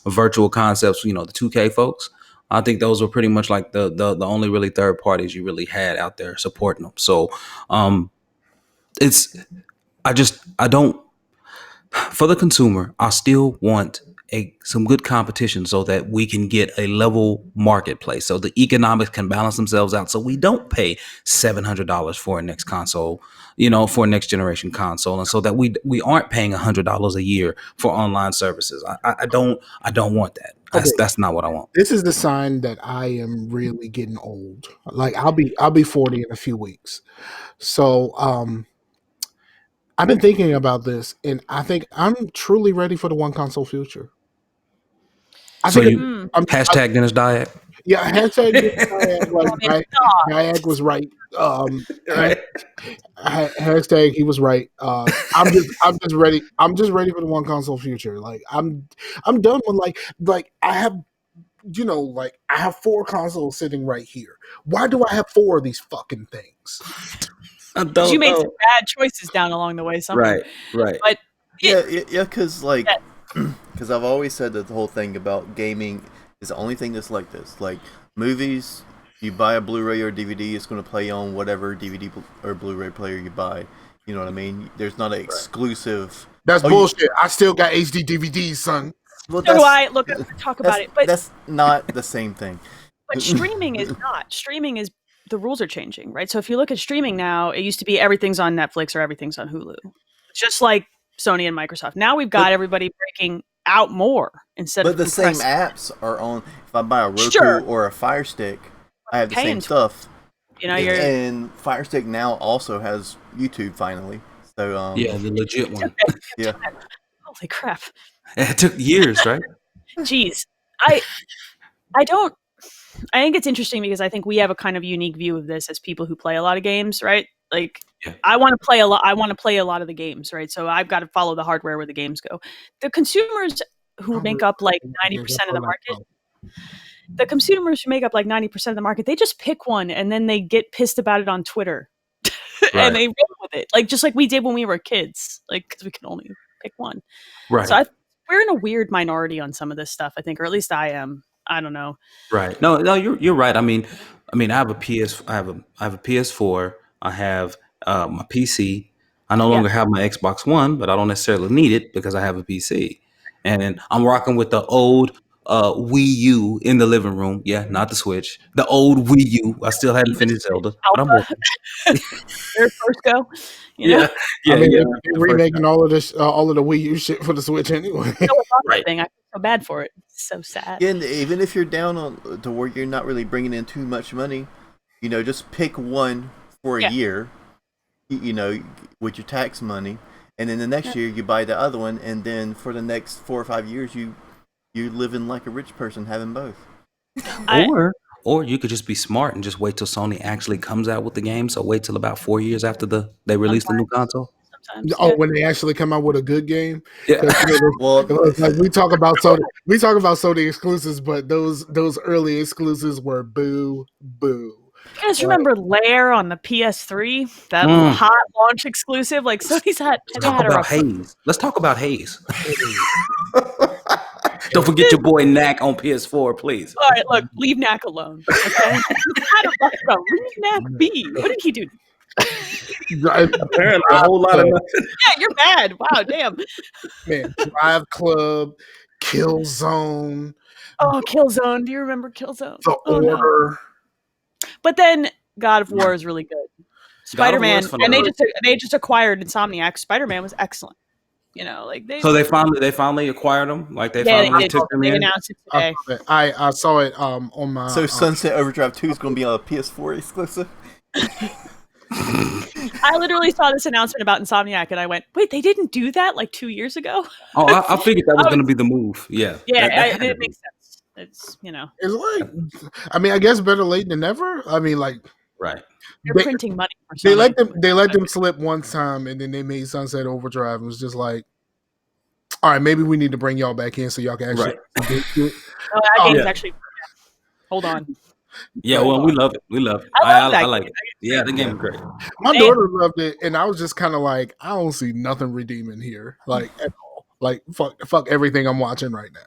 Virtual Concepts, the 2K folks. I think those were pretty much like the only really third parties you really had out there supporting them. So I don't, for the consumer, I still want some good competition so that we can get a level marketplace, so the economics can balance themselves out, so we don't pay $700 for a next console, for a next generation console, and so that we aren't paying $100 a year for online services. I don't want that. That's not what I want. This is the sign that I am really getting old. Like I'll be 40 in a few weeks. So I've been thinking about this, and I think I'm truly ready for the one console future. Hashtag Dennis Diag. Yeah, hashtag Diag was right. Right. Hashtag he was right. I'm just ready. I'm just ready for the one console future. Like I'm done with like I have. I have 4 consoles sitting right here. Why do I have 4 of these fucking things? You made some bad choices down along the way, somewhere. Right. But because because I've always said that the whole thing about gaming is the only thing that's like this. Like movies, you buy a Blu-ray or DVD, it's going to play on whatever DVD or Blu-ray player you buy. You know what I mean? There's not an exclusive. That's bullshit. I still got HD DVDs, son. Well, so do I. Look, talk about it, but that's not the same thing. But streaming is not. Streaming is, the rules are changing, right? So if you look at streaming now, it used to be everything's on Netflix or everything's on Hulu, just like Sony and Microsoft. Now we've got everybody breaking out more instead of. But the same apps are on. If I buy a Roku or a Fire Stick, I have the same stuff. And Fire Stick now also has YouTube finally. So yeah, the legit one. Yeah. Holy crap! It took years, right? Jeez, I think it's interesting because I think we have a kind of unique view of this as people who play a lot of games, right? Like, I want to play a lot. I want to play a lot of the games, right? So I've got to follow the hardware where the games go. The consumers who make up like 90% of the market, they just pick one and then they get pissed about it on Twitter, and they roll with it, like just like we did when we were kids, like because we can only pick one. Right. So we're in a weird minority on some of this stuff, I think, or at least I am. I don't know. Right. No, you're right. I mean, I have a PS4. I have my PC. I no longer have my Xbox One, but I don't necessarily need it because I have a PC. And I'm rocking with the old Wii U in the living room. Yeah, not the Switch. The old Wii U. I still hadn't finished Zelda, but I'm working. Their first go. Yeah. They're remaking all of the Wii U shit for the Switch anyway. Right. I feel so bad for it. It's so sad. And even if you're down on to where you're not really bringing in too much money, just pick one for a year, with your tax money, and then the next year you buy the other one, and then for the next 4 or 5 years you living like a rich person having both. Or you could just be smart and just wait till Sony actually comes out with the game. So wait till about 4 years after they release the new console. When they actually come out with a good game. Yeah. Like we talk about Sony exclusives, but those early exclusives were boo. You guys remember Lair on the PS3? That hot launch exclusive? Like Sony's had. Let's talk about Haze. Don't forget your boy Knack on PS4, please. All right, look, leave Knack alone. Okay, leave Knack be. What did he do? Apparently, a whole lot of nothing. Yeah, you're bad. Wow, damn. Man, Drive Club, Killzone. Oh, Killzone. Do you remember Killzone? The Order. No. But then God of War is really good. Spider-Man, and they just acquired Insomniac. Spider-Man was excellent. So they finally acquired them. Like they finally took them in. They announced it today. I saw it on my. So Sunset Overdrive 2 is going to be a PS4 exclusive. I literally saw this announcement about Insomniac, and I went, "Wait, they didn't do that like 2 years ago?" Oh, I figured that was going to be the move. Yeah, it makes sense. It's It's like, I guess better late than never. Right. They're printing money. For they let them slip one time, and then they made Sunset Overdrive. And it was just like, all right, maybe we need to bring y'all back in so y'all can actually. Right. That game's actually. Hold on. Yeah, well, we love it. I like it. Yeah, the game is great. My daughter loved it, and I was just kind of like, I don't see nothing redeeming here, like at all. Like fuck everything I'm watching right now.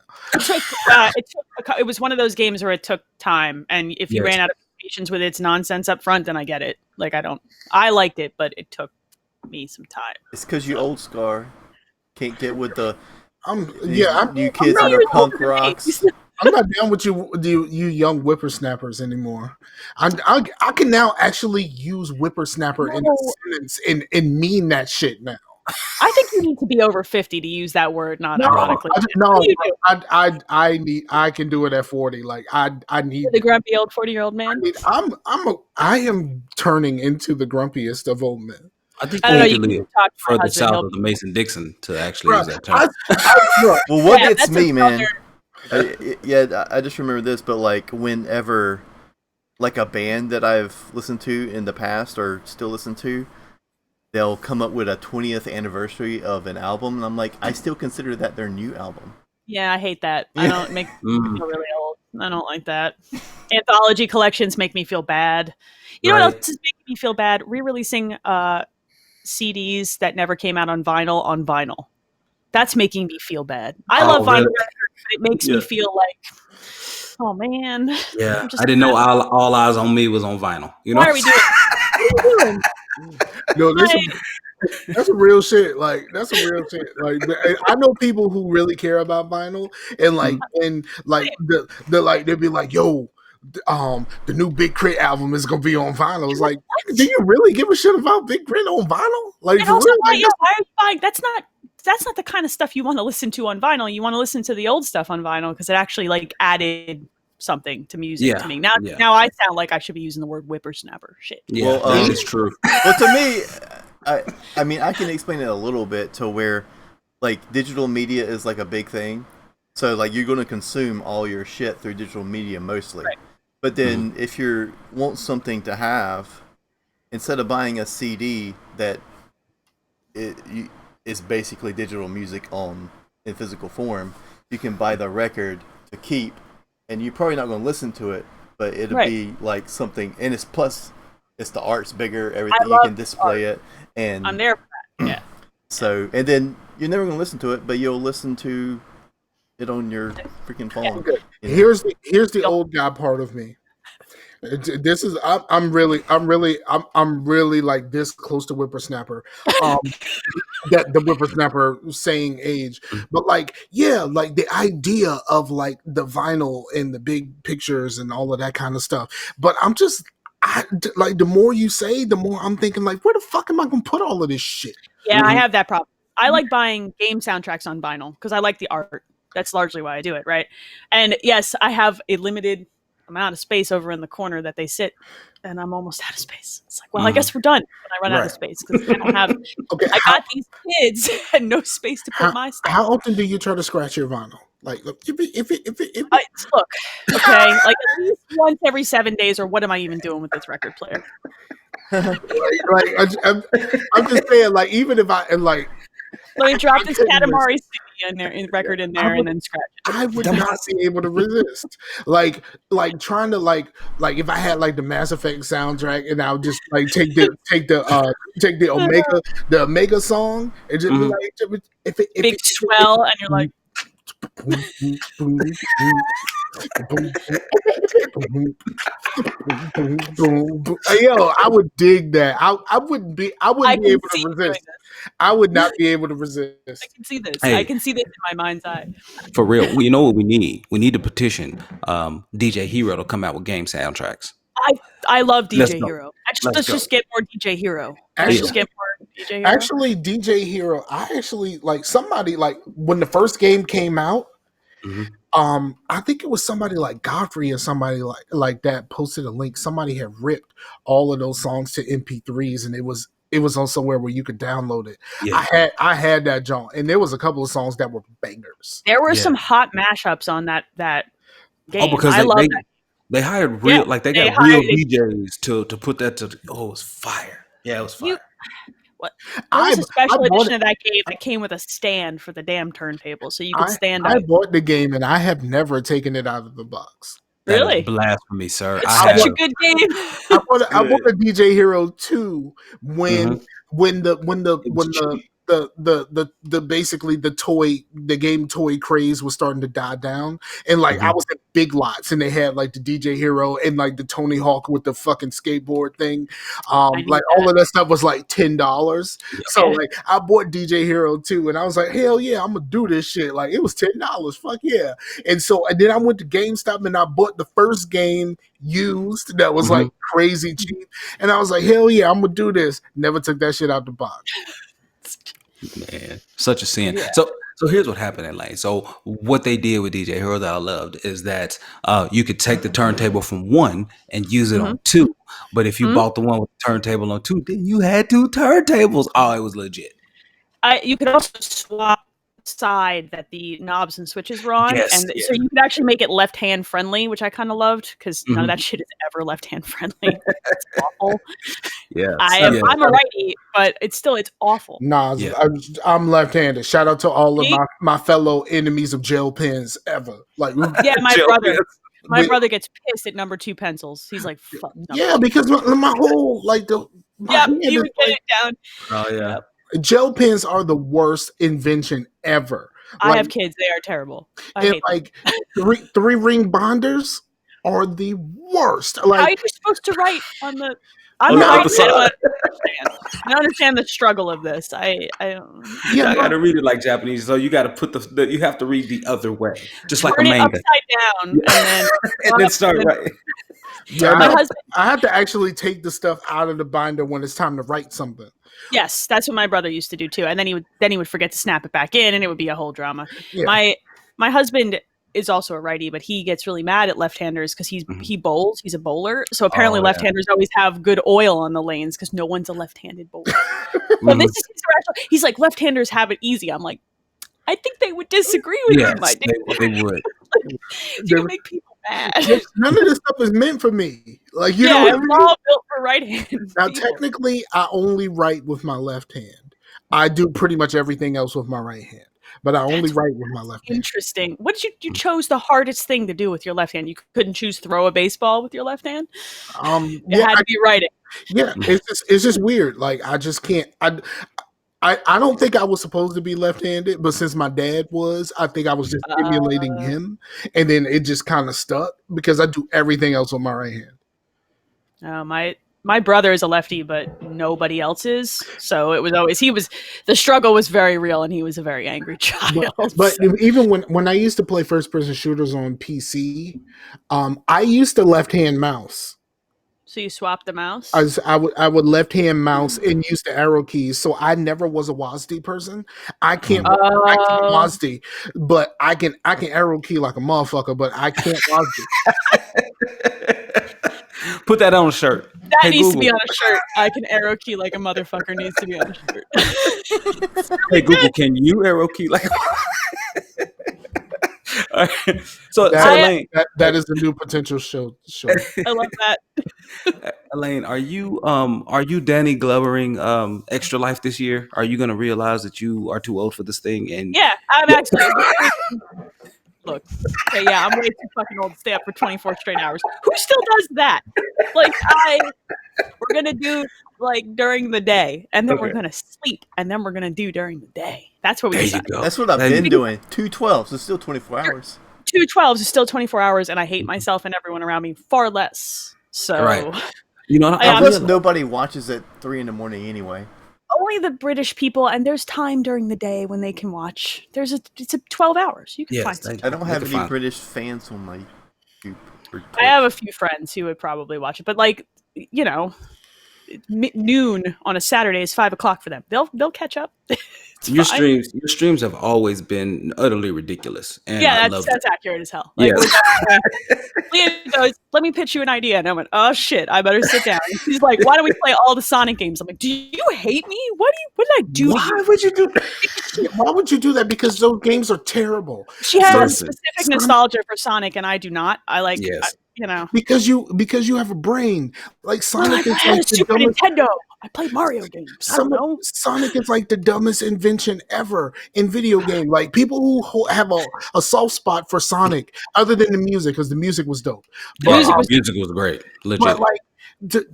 It was one of those games where it took time, and if you ran out of patience with its nonsense up front, then I get it. Like I liked it, but it took me some time. It's because you old Scar can't get with the you kids and their punk rocks. I'm not down with you young whippersnappers anymore. I can now actually use whippersnapper in a sentence and mean that shit now. I think you need to be over 50 to use that word, not ironically. I can do it at 40. Like I need. You're the grumpy old 40-year-old man. I am turning into the grumpiest of old men. I think you need to live further south of the Mason-Dixon to actually use that term. Well, what gets me, man? I just remember this, but like whenever, like a band that I've listened to in the past or still listen to, they'll come up with a 20th anniversary of an album, and I'm like, I still consider that their new album. Yeah, I hate that. I don't make me feel really old. I don't like that. Anthology collections make me feel bad. You know what else is making me feel bad? Re-releasing CDs that never came out on vinyl. That's making me feel bad. I love vinyl records, but it makes me feel like, oh man. Yeah, I didn't know all Eyes on Me was on vinyl. You know, why are we doing? What are we doing? No, that's a real shit. Like that's a real shit. Like I know people who really care about vinyl, and like the like they'd be like, "Yo, the new Big Crit album is gonna be on vinyl." It's like, do you really give a shit about Big Crit on vinyl? Like, and also, why are you buying? That's not the kind of stuff you want to listen to on vinyl. You want to listen to the old stuff on vinyl because it actually like added something to music to me. Now I sound like I should be using the word whippersnapper. Shit. Yeah, that is true. Well, to me, I mean, I can explain it a little bit to where, like, digital media is like a big thing. So, like, you're going to consume all your shit through digital media mostly. Right. But then, if you want something to have, instead of buying a CD that is basically digital music in physical form, you can buy the record to keep, and you're probably not going to listen to it, but it'll be like something, and it's the art's bigger, everything, you can display it, and I'm there for that. Yeah. So, and then you're never going to listen to it, but you'll listen to it on your freaking phone. Yeah. Okay. Here's the old guy part of me. This is I'm really like this close to whippersnapper, that the whippersnapper saying age, but like like the idea of like the vinyl and the big pictures and all of that kind of stuff. But like the more you say, the more I'm thinking like, where the fuck am I gonna put all of this shit? Yeah, I have that problem. I like buying game soundtracks on vinyl because I like the art. That's largely why I do it, right? And yes, I have a limited amount of space over in the corner that they sit, and I'm almost out of space. It's like, well, I guess we're done when I run out of space because I don't have. I got these kids and no space to put my stuff. How often do you try to scratch your vinyl? Like, look, look, okay, like at least once every 7 days, or what am I even doing with this record player? I'm just saying, like, even if I like. Let me drop this Katamari CD record in there and then scratch it. I would not be able to resist. Like trying to like if I had like the Mass Effect soundtrack and I would just like take the Omega song and just be like if big swell and you're like yo, I would dig that. I wouldn't be able to resist. I would not be able to resist. I can see this. Hey, I can see this in my mind's eye. For real. You know what we need? We need to petition DJ Hero to come out with game soundtracks. I love DJ Hero. Let's just get more DJ Hero. Actually, DJ Hero, I actually like somebody like when the first game came out, I think it was somebody like Godfrey or somebody like that posted a link. Somebody had ripped all of those songs to MP3s, and it was on somewhere where you could download it. Yeah. I had that John, and there was a couple of songs that were bangers. There were some hot mashups on that game. Oh, because I love that. They hired real, like they got real DJs to put that to. Oh, it was fire! Yeah, it was fire. There was a special edition of that game that came with a stand for the damn turntable, so you could stand. I bought the game and I have never taken it out of the box. Really? Blasphemy, sir. It's such a good game. I bought a DJ Hero 2 when the basically the game toy craze was starting to die down, and like I was at Big Lots and they had like the DJ Hero and like the Tony Hawk with the fucking skateboard thing, like all of that stuff was like $10. So like I bought DJ Hero 2 and I was like, hell yeah, I'm gonna do this shit. Like it was $10, fuck yeah. And then I went to GameStop and I bought the first game used that was like crazy cheap, and I was like, hell yeah, I'm gonna do this. Never took that shit out the box. Man, such a sin. Yeah. So here's what happened in Lane. So what they did with DJ Hero that I loved is that you could take the turntable from 1 and use it on 2. But if you bought the one with the turntable on 2, then you had 2 turntables. Oh, it was legit. You could also swap side that the knobs and switches were on, Yes, and so you could actually make it left-hand friendly, which I kind of loved because none of that shit is ever left-hand friendly. It's awful. Yeah, I'm a righty, but it's awful. Nah, Yeah. I'm left-handed. Shout out to all of my fellow enemies of gel pens ever. Like, Yeah, my Gel brother. pens. My brother gets pissed at number 2 pencils. He's like, fuck no. yeah, because my whole like the hand you is would get like- it down. Oh yeah. gel pens are the worst invention ever. I have kids; they are terrible. I And hate them. like three ring bonders are the worst. How are Like, you supposed to write on the? I'm On the not other side. I don't understand the struggle of this. I don't. yeah, I gotta read it like Japanese, so you gotta put you have to read the other way, just like a Turn it manga, upside down and then start right. yeah, My no, husband. I have to actually take the stuff out of the binder when it's time to write something. Yes, that's what my brother used to do too. And then he would forget to snap it back in, and it would be a whole drama. Yeah. My husband is also a righty, but he gets really mad at left-handers because he bowls. He's a bowler, so apparently left-handers always have good oil on the lanes because no one's a left-handed bowler. So this is irrational. He's like, left-handers have it easy. I'm like, I think they would disagree with you, my dude. They would. You make people mad. None of this stuff is meant for me. Like, you know Yeah, what I we're mean? all built for right-handed Now, people. technically, I only write with my left hand. I do pretty much everything else with my right hand, but I only write with my left hand. Interesting. What did you chose the hardest thing to do with your left hand? You couldn't choose throw a baseball with your left hand. It Yeah, had to be writing. yeah. It's just weird. Like, I just can't. I don't think I was supposed to be left-handed, but since my dad was, I think I was just emulating him, and then it just kind of stuck because I do everything else with my right hand. My brother is a lefty, but nobody else is. So it was always the struggle was very real, and he was a very angry child. But even when I used to play first-person shooters on PC, I used to left-hand mouse. So you swapped the mouse? I would left-hand mouse and use the arrow keys. So I never was a WASD person. I can't WASD, but I can arrow key like a motherfucker, but I can't WASD. Put that on a shirt. That needs to Google. be on a shirt. I can arrow key like a motherfucker needs to be on a shirt. Hey Google, can you arrow key like? All right. So Elaine, that is the new potential show. I love that. Elaine, are you Danny Glovering Extra Life this year? Are you gonna realize that you are too old for this thing? And Yeah, I'm actually. Look, okay, yeah, I'm way too fucking old to stay up for 24 straight hours. Who still does that? Like, we're gonna do like during the day, and then we're gonna sleep, and then we're gonna do during the day. That's what we there you decided. go. That's what I've been doing. 212s. It's still 24 hours. 212s is still 24 hours, and I hate myself and everyone around me far less. So, Right. You know, Plus, nobody watches at 3 a.m. anyway. only the British people, and there's time during the day when they can watch. It's 12 hours. You can find some. I don't have any British fans on my YouTube. I have a few friends who would probably watch it, but like, you know, noon on a Saturday is 5 o'clock for them. They'll catch up. Your streams have always been utterly ridiculous. And yeah, I that's accurate as hell. Like, Liam goes, "Let me pitch you an idea," and I went, "Oh shit, I better sit down." He's like, "Why don't we play all the Sonic games?" I'm like, "Do you hate me? What did I do?" Why would you do that? Why would you do that? Because those games are terrible. She has specific nostalgia for Sonic, and I do not. I like, you know, because you have a brain. Like Sonic is like the Super dumbest. Nintendo. I play Mario games. I don't know. Sonic is like the dumbest invention ever in video game. Like people who have a soft spot for Sonic, other than the music, because the music was dope. But music was great, legit. But like the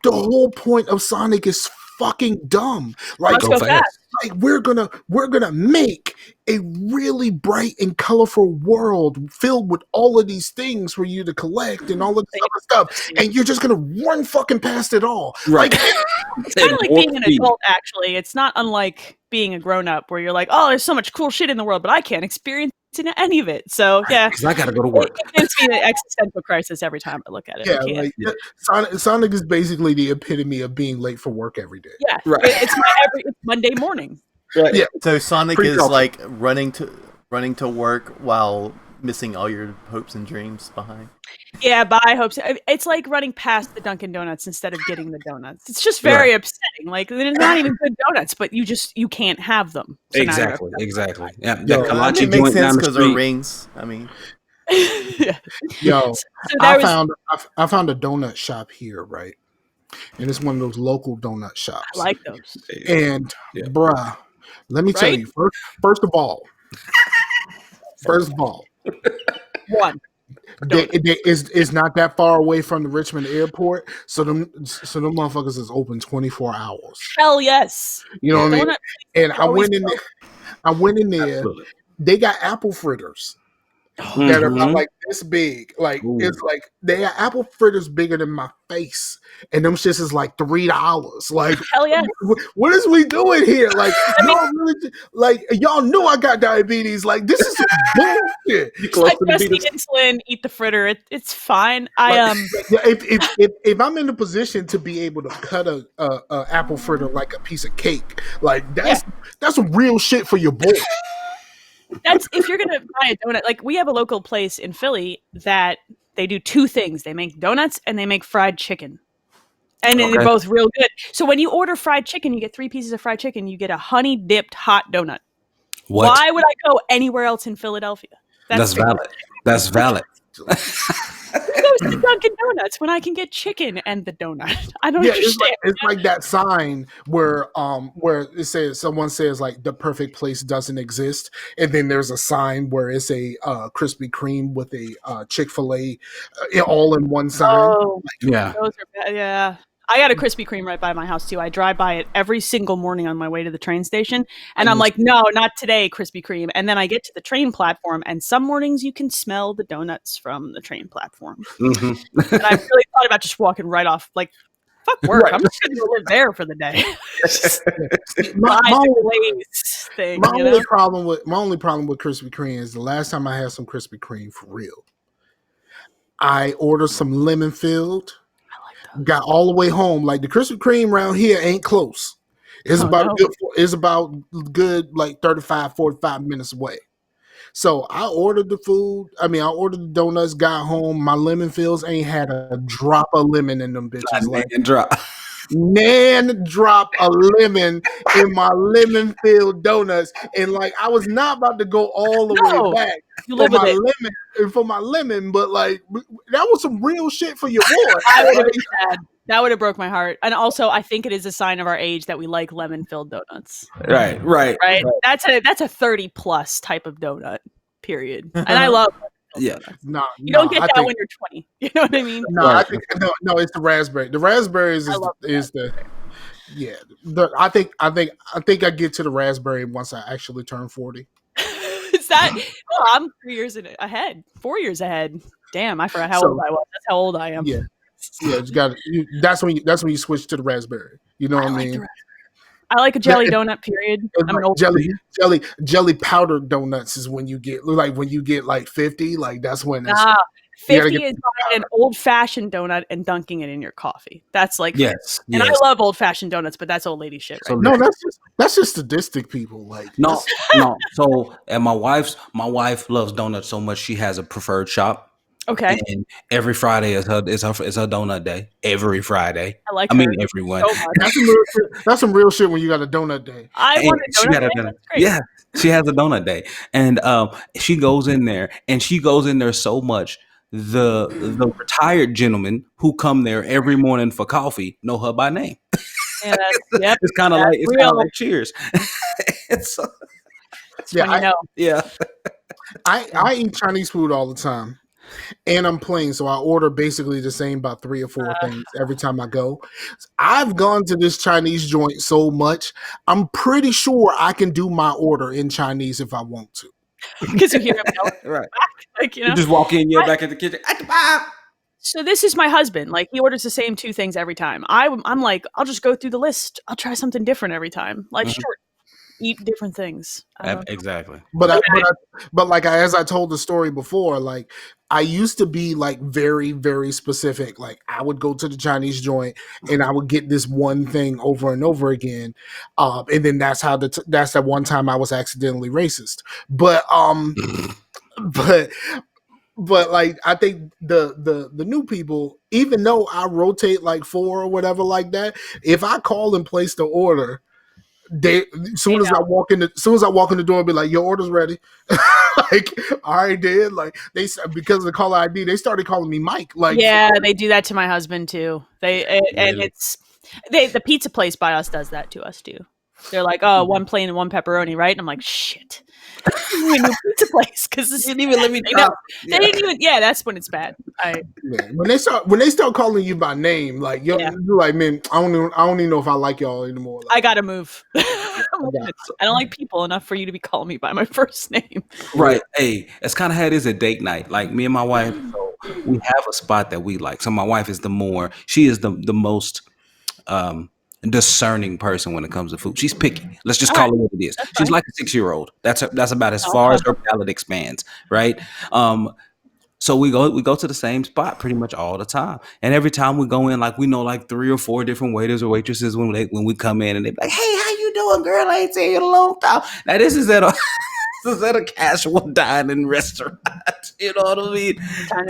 whole point of Sonic is fucking dumb. Like, Let's go fast. Like we're gonna make a really bright and colorful world filled with all of these things for you to collect and all of this other stuff, and you're just gonna run fucking past it all. Right. Like, it's kind of like being an adult, actually. It's not unlike being a grown-up where you're like, oh, there's so much cool shit in the world, but I can't experience any of it. So, yeah. Because I got to go to work. It gives me an existential crisis every time I look at it. Yeah, like, Sonic is basically the epitome of being late for work every day. Yeah, right. It's Monday morning. Right. Yeah. So Sonic is like running to work while missing all your hopes and dreams behind. Yeah, but I hope so. It's like running past the Dunkin' Donuts instead of getting the donuts. It's just very upsetting. Like they're not even good donuts, but you can't have them. So Exactly. Yeah, Yo, that Kalachi it makes joint sense down the because they're street. rings. I mean, yeah. Yo, So I found a donut shop here, right? And it's one of those local donut shops. I like those. And bruh, let me tell you, first of all, one. It's not that far away from the Richmond airport, so them motherfuckers is open 24 hours. Hell yes. You know what I mean? And I went in there. Absolutely. They got apple fritters that are about like this big. Like it's like they got apple fritters bigger than my face, and them shits is like $3. Like hell yeah. What is we doing here? Like y'all really, like y'all knew I got diabetes. Like this is some bullshit. Like just eat insulin, eat the fritter. It's fine. If I'm in a position to be able to cut a apple fritter like a piece of cake, like that's some real shit for your boy. That's if you're gonna buy a donut. Like we have a local place in Philly that they do two things: they make donuts and they make fried chicken, and they're both real good. So when you order fried chicken, you get 3 pieces of fried chicken. You get a honey dipped hot donut. What? Why would I go anywhere else in Philadelphia? That's valid. That's valid. Who goes to Dunkin' Donuts when I can get chicken and the donut? I don't understand. It's like that sign where it says someone says like the perfect place doesn't exist, and then there's a sign where it's a Krispy Kreme with a Chick-fil-A all in one sign. Oh, yeah, those are bad. Yeah. I got a Krispy Kreme right by my house too. I drive by it every single morning on my way to the train station, and I'm like, no, not today, Krispy Kreme. And then I get to the train platform, and some mornings you can smell the donuts from the train platform. And I really thought about just walking right off, like, fuck work. Right. I'm just going to live there for the day. my only problem with Krispy Kreme is the last time I had some Krispy Kreme for real, I ordered some lemon filled. Got all the way home. Like the Krispy Kreme around here ain't close. It's about good like 35, 45 minutes away. So I ordered the food. I ordered the donuts, got home. My lemon fills ain't had a drop of lemon in them bitches. Drop a lemon in my lemon filled donuts. And like I was not about to go all the way back for my lemon, but like that was some real shit for your boy. I would have been sad. That would have broke my heart. And also I think it is a sign of our age that we like lemon filled donuts. Right. That's a 30 plus type of donut, period. And I love you don't get that when you're 20. You know what I mean? No, it's the raspberry. The raspberries I think I get to the raspberry once I actually turn 40. Is that? Oh, I'm 4 years ahead. Damn, I forgot how old I was. That's how old I am. Yeah, you got it. That's when you switch to the raspberry. You know what I mean? I like a jelly donut. Period. I'm an old jelly powdered donuts is when you get like 50. Like that's when 50 is buying an old fashioned donut and dunking it in your coffee. That's like And I love old fashioned donuts, but that's old lady shit. Right? So that's just sadistic people. Like no. So and my wife loves donuts so much she has a preferred shop. Okay. And every Friday is her donut day. Every Friday. Everyone. So that's some real shit when you got a donut day. I want a donut day. Yeah, she has a donut day, and she goes in there so much. The retired gentlemen who come there every morning for coffee know her by name. Yeah, it's kind of like Cheers. I eat Chinese food all the time. And I'm plain, so I order basically the same about 3 or 4 things every time I go. I've gone to this Chinese joint so much, I'm pretty sure I can do my order in Chinese if I want to. Because you hear him right. Like, you just walk in, you're back at the kitchen. So this is my husband. Like he orders the same 2 things every time. I'm like, I'll just go through the list. I'll try something different every time. Life's short. Eat different things. Exactly. But like as I told the story before, like I used to be like very, very specific. Like I would go to the Chinese joint and I would get this one thing over and over again. And then that's that one time I was accidentally racist. But but like I think the new people, even though I rotate like 4 or whatever like that, if I call and place the order, they as soon as I walk in the door, I'll be like, your order's ready. Like, all right, dude. Like they, because of the caller ID, they started calling me Mike. Like, yeah, they do that to my husband too. And it's the pizza place by us does that to us too. They're like, oh, 1 plain and 1 pepperoni, right? And I'm like, shit. We new pizza place because You didn't even let me know. They didn't even. Yeah, that's when it's bad. When they start calling you by name, like you're like, man, I don't even know if I like y'all anymore. Like, I gotta move. I don't like people enough for you to be calling me by my first name. Right. Hey, that's kind of how it is at date night. Like me and my wife, so we have a spot that we like. So my wife is she is the most discerning person when it comes to food. She's picky. Let's just call it what it is. She's like a 6-year-old. That's about as far as her palate expands, right? So we go to the same spot pretty much all the time. And every time we go in, like we know like 3 or 4 different waiters or waitresses when we come in, and they're like, "Hey, how you doing, girl? I ain't seen you in a long time." Now this is at a casual dining restaurant. You know what I mean?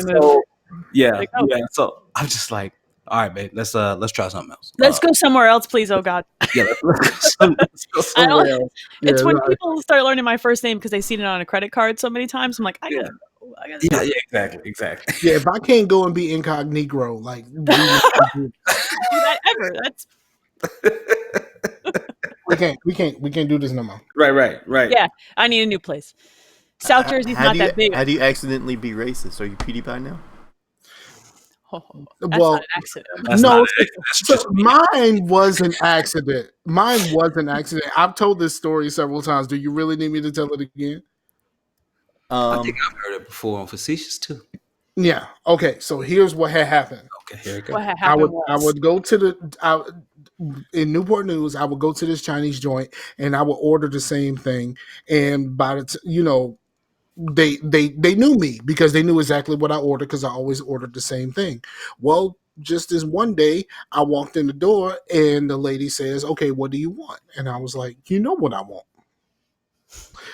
So, yeah. So I'm just like, all right, babe, let's try something else. Let's go somewhere else, please. Oh God. Yeah, let's go somewhere else. It's when people start learning my first name because they've seen it on a credit card so many times. I'm like, I gotta exactly. Yeah, if I can't go and be incognito, like do that ever. That's we can't do this no more. Right. Yeah, I need a new place. South Jersey's not that big. How do you accidentally be racist? Are you PewDiePie now? That's not an accident. So mine was an accident. I've told this story several times. Do you really need me to tell it again? I think I've heard it before on Facetious too. Yeah. Okay. So here's what had happened. Okay, here it goes. What had happened I would go to in Newport News. I would go to this Chinese joint and I would order the same thing. And by the they knew me because they knew exactly what I ordered because I always ordered the same thing. Well, just this one day, I walked in the door and the lady says, "Okay, what do you want?" And I was like, "You know what I want."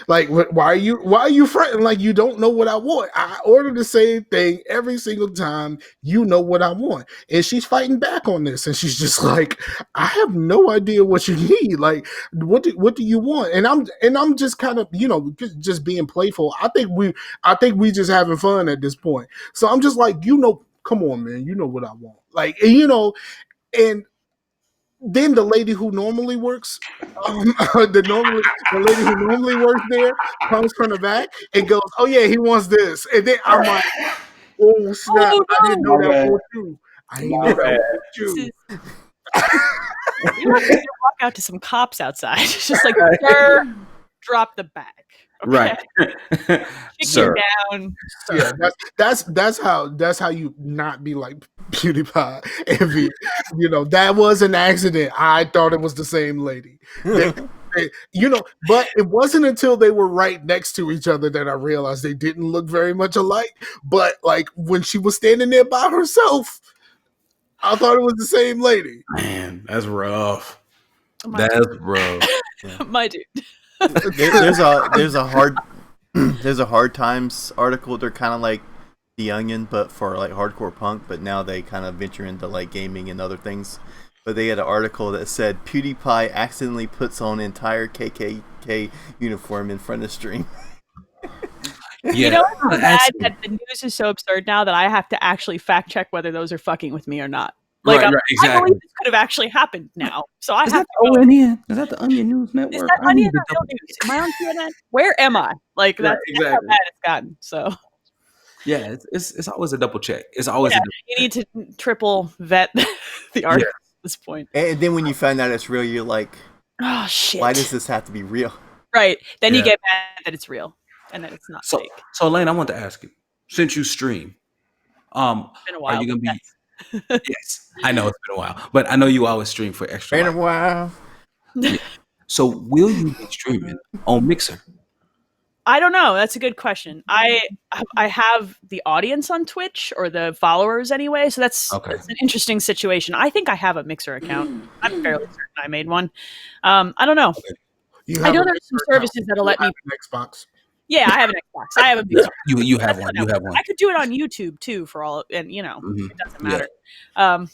Like, why are you fretting like you don't know what I want? I order the same thing every single time. You know what I want. And she's fighting back on this. And she's just like, I have no idea what you need. Like, what do you want? And I'm just kind of, just being playful. I think we just having fun at this point. So I'm just like, come on, man, you know what I want. Like, and then the lady who normally works, the lady who normally works there comes from the back and goes, "Oh yeah, he wants this." And then I'm like, "Oh snap! Oh, no. I didn't know that was you. I didn't know that was you." You have to walk out to some cops outside. It's just like, sir, drop the bag. Okay. Right. Sir. Down. Yeah, that's how you not be like PewDiePie and be, that was an accident. I thought it was the same lady. But it wasn't until they were right next to each other that I realized they didn't look very much alike. But like when she was standing there by herself, I thought it was the same lady. Man, that's rough. That's rough. Yeah. My dude. There's a hard times article. They're kind of like The Onion, but for like hardcore punk. But now they kind of venture into like gaming and other things. But they had an article that said PewDiePie accidentally puts on entire KKK uniform in front of stream. Yeah. You know what's bad? That the news is so absurd now that I have to actually fact check whether those are fucking with me or not. Like, right, exactly. I believe this could have actually happened now. So I Is have that the ONN? Is that the Onion News Network? Is that Onion or Real News? Am I on CNN? Where am I? Like, that's how bad it's gotten. So, yeah, it's always a double check. It's always you need to triple vet the article at this point. And then when you find out it's real, you're like, oh shit! Why does this have to be real? Right. Then you get mad that it's real and that it's not fake. So Elaine, I want to ask you, since you stream, it's been a while, are you gonna be? Yes, I know it's been a while, but I know you always stream for extra. Been a while. Yeah. So will you be streaming on Mixer? I don't know. That's a good question. I have the audience on Twitch, or the followers anyway, so that's an interesting situation. I think I have a Mixer account. I'm fairly certain I made one. I don't know. I know there's some services that'll let me Xbox. Yeah, I have an Xbox. I have a big screen. You have one. You have one. I could do it on YouTube too for all, and it doesn't matter. Yeah.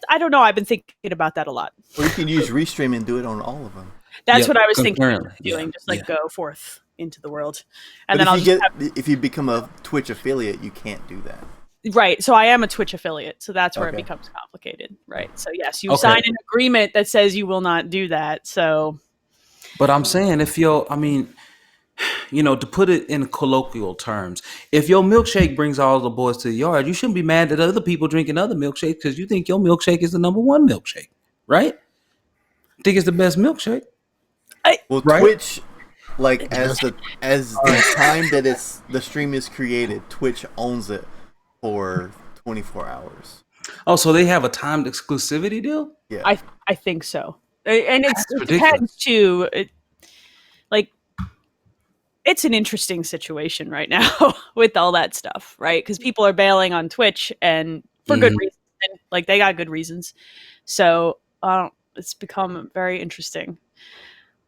I don't know. I've been thinking about that a lot. Or you can use Restream and do it on all of them. That's what I was thinking of concurrently. doing. Just go forth into the world, and But then if you become a Twitch affiliate, you can't do that. Right. So I am a Twitch affiliate. So that's where it becomes complicated. Right. So yes, you sign an agreement that says you will not do that. So. But I'm saying to put it in colloquial terms, if your milkshake brings all the boys to the yard, you shouldn't be mad at other people drinking other milkshakes because you think your milkshake is the number one milkshake, right? Think it's the best milkshake. Twitch, as the time that the stream is created, Twitch owns it for 24 hours. Oh, so they have a timed exclusivity deal? Yeah, I think so, and it depends too. It's an interesting situation right now with all that stuff, right? Because people are bailing on Twitch and for good reason. They got good reasons. So it's become very interesting.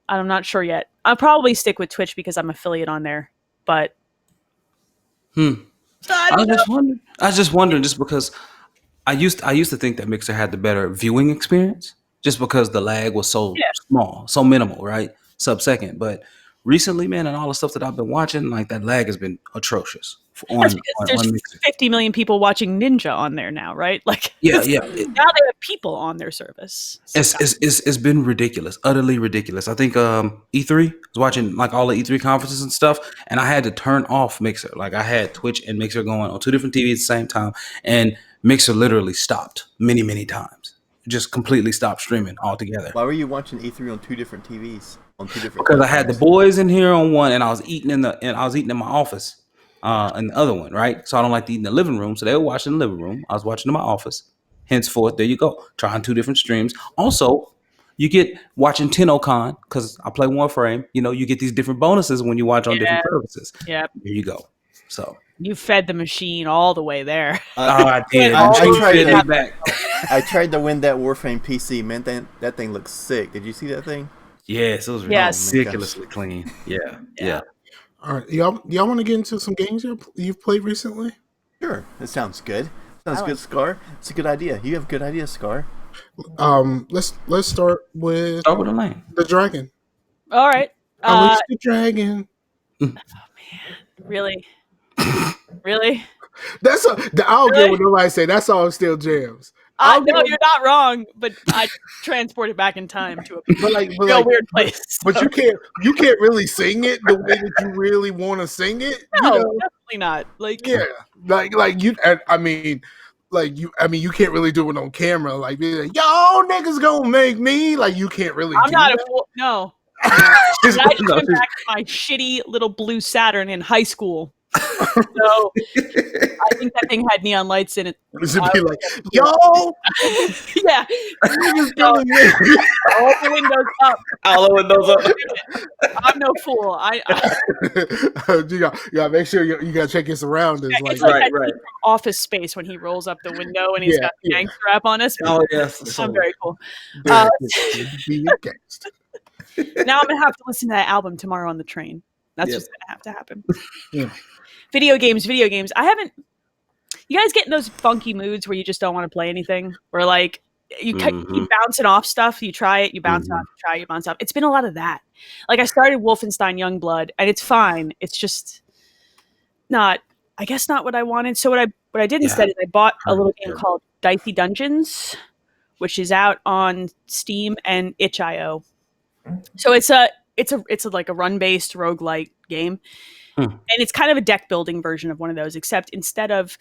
I'm not sure yet. I'll probably stick with Twitch because I'm affiliate on there. But I was just wondering, just because I used to think that Mixer had the better viewing experience, just because the lag was so small, so minimal, right? Sub-second. But recently, man, and all the stuff that I've been watching, that lag has been atrocious. There's 50 million people watching Ninja on there now, right? Now they have people on their service. So it's been ridiculous, utterly ridiculous. I think E3 was watching all the E3 conferences and stuff, and I had to turn off Mixer. I had Twitch and Mixer going on two different TVs at the same time, and Mixer literally stopped many, many times. Just completely stopped streaming altogether. Why were you watching E3 on two different TVs? Because I had the boys in here on one, and I was eating in my office, in the other one, right? So I don't like to eat in the living room. So they were watching in the living room. I was watching in my office. Henceforth, there you go, trying two different streams. Also, you get watching TennoCon because I play Warframe. You get these different bonuses when you watch on different services. Yeah, there you go. So you fed the machine all the way there. I did. I tried to win that Warframe PC. Man, that thing looks sick. Did you see that thing? Yes, it was ridiculously clean. Yeah. All right, y'all want to get into some games you've played recently? Sure, that sounds good. Sounds good, Scar. It's a good idea. You have good ideas, Scar. Let's start with the lane. The dragon. All right. Unleash the dragon. Oh man, really? That's I don't get what nobody say. That song still jams. No, you're not wrong, but I transported back in time to a weird place. But you can't really sing it the way that you really want to sing it. No, definitely not. You can't really do it on camera. Yo, niggas gonna make me. You can't really. I'm not a fool. No. I just went back to my shitty little blue Saturn in high school. So I think that thing had neon lights in it. Does it be yo? Yeah. All the windows up. All the windows up. I'm no fool. You gotta make sure you gotta check your surroundings. It's right. From Office Space when he rolls up the window and he's got the gangster rap on us. Oh yes, I'm very cool. Be a gangster. Now I'm gonna have to listen to that album tomorrow on the train. That's just gonna have to happen. Yeah. Video games. I haven't. You guys get in those funky moods where you just don't want to play anything, where you keep bouncing off stuff. You try it, you bounce off. You try, you bounce off. It's been a lot of that. I started Wolfenstein Youngblood, and it's fine. It's just not. I guess not what I wanted. So what I did instead is I bought a little game called Dicey Dungeons, which is out on Steam and itch.io. So it's like a run-based roguelike game. And it's kind of a deck building version of one of those, except instead of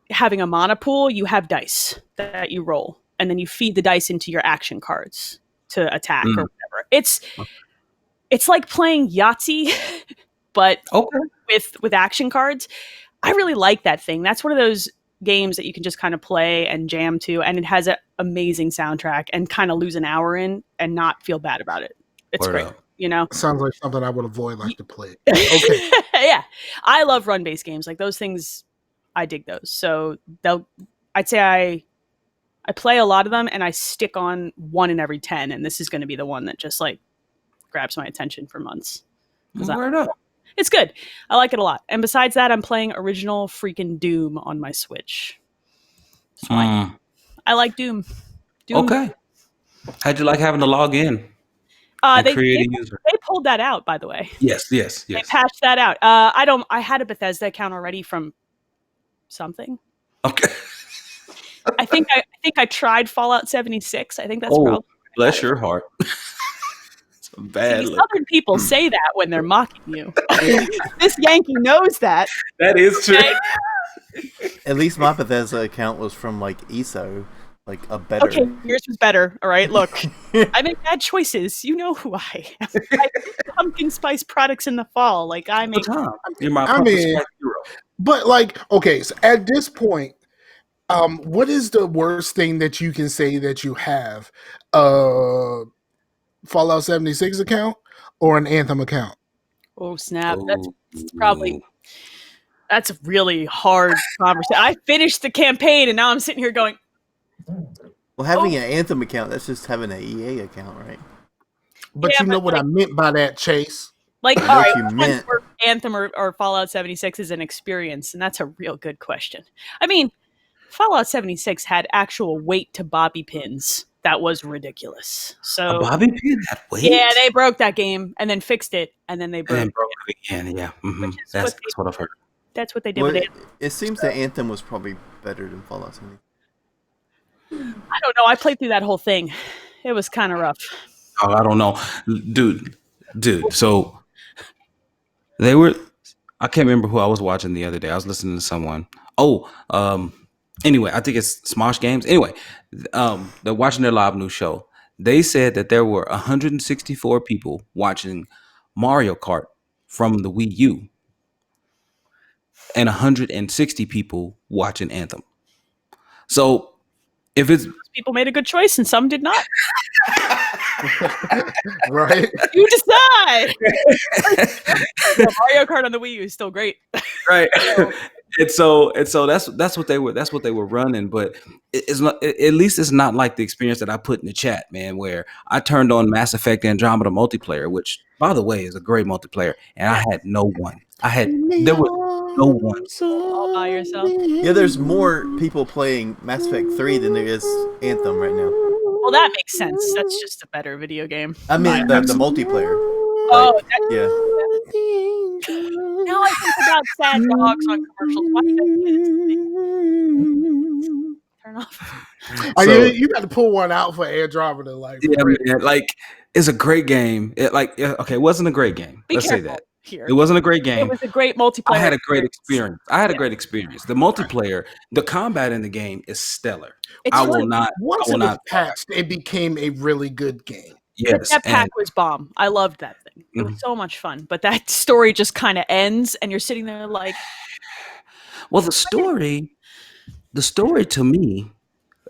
having a mana pool, you have dice that you roll, and then you feed the dice into your action cards to attack or whatever. It's like playing Yahtzee, but with action cards. I really like that thing. That's one of those games that you can just kind of play and jam to, and it has an amazing soundtrack and kind of lose an hour in and not feel bad about it. It's great. Sounds like something I would avoid to play. Okay. Yeah. I love run-based games. Those things, I dig those. So I'd say I play a lot of them and I stick on one in every 10. And this is going to be the one that just grabs my attention for months. Word up. It's good. I like it a lot. And besides that, I'm playing original freaking Doom on my Switch. It's fine. I like Doom. Okay. How'd you like having to log in? They create a user. They pulled that out, by the way. Yes. They patched that out. I had a Bethesda account already from something. Okay. I think I tried Fallout 76. I think that's probably. Bless your heart. It's a bad look. Southern people say that when they're mocking you. This Yankee knows that. That is true. At least my Bethesda account was from like ESO, like a better. Okay, yours was better. All right, look, I make bad choices. You know who I am. I make pumpkin spice products in the fall. Like I make. You're my pumpkin spice hero. But like, okay, so at this point, what is the worst thing that you can say that you have? Fallout 76 account or an Anthem account? Oh snap! That's probably. That's a really hard conversation. I finished the campaign and now I'm sitting here going. Well, having an Anthem account, that's just having an EA account, right? But you know what I meant by that, Chase. Like, all right, Anthem or Fallout 76 is an experience, and that's a real good question. I mean, Fallout 76 had actual weight to bobby pins. That was ridiculous. So a bobby pin had weight? Yeah, they broke that game and then fixed it, and then they broke it again. Yeah, that's what I've heard. That's what they did with it. It seems that Anthem was probably better than Fallout 76. I don't know. I played through that whole thing. It was kind of rough. Oh, I don't know. Dude. So they were, I can't remember who I was watching the other day. I was listening to someone. Anyway, I think it's Smosh Games. Anyway, they're watching their live news show. They said that there were 164 people watching Mario Kart from the Wii U and 160 people watching Anthem. So if it's people made a good choice and some did not. Right? You decide. Mario Kart on the Wii U is still great. Right. And so that's what they were running, but it's not, at least it's not like the experience that I put in the chat, man, where I turned on Mass Effect Andromeda multiplayer, which by the way is a great multiplayer, and I had no one. There was no one. All by yourself. Yeah, there's more people playing Mass Effect 3 than there is Anthem right now. Well, that makes sense. That's just a better video game. I mean, the multiplayer. Yeah. Now I think about sad dogs on commercials. Why do you turn off? You got to pull one out for Andromeda. Like, yeah, man, like it's a great game. It wasn't a great game. Let's say that. Here. It wasn't a great game. It was a great multiplayer. I had a great experience. The multiplayer, the combat in the game is stellar. Once it was patched, it became a really good game. Yes, that pack was bomb. I loved that thing. It was so much fun. But that story just kind of ends, and you're sitting there like. Well, the story to me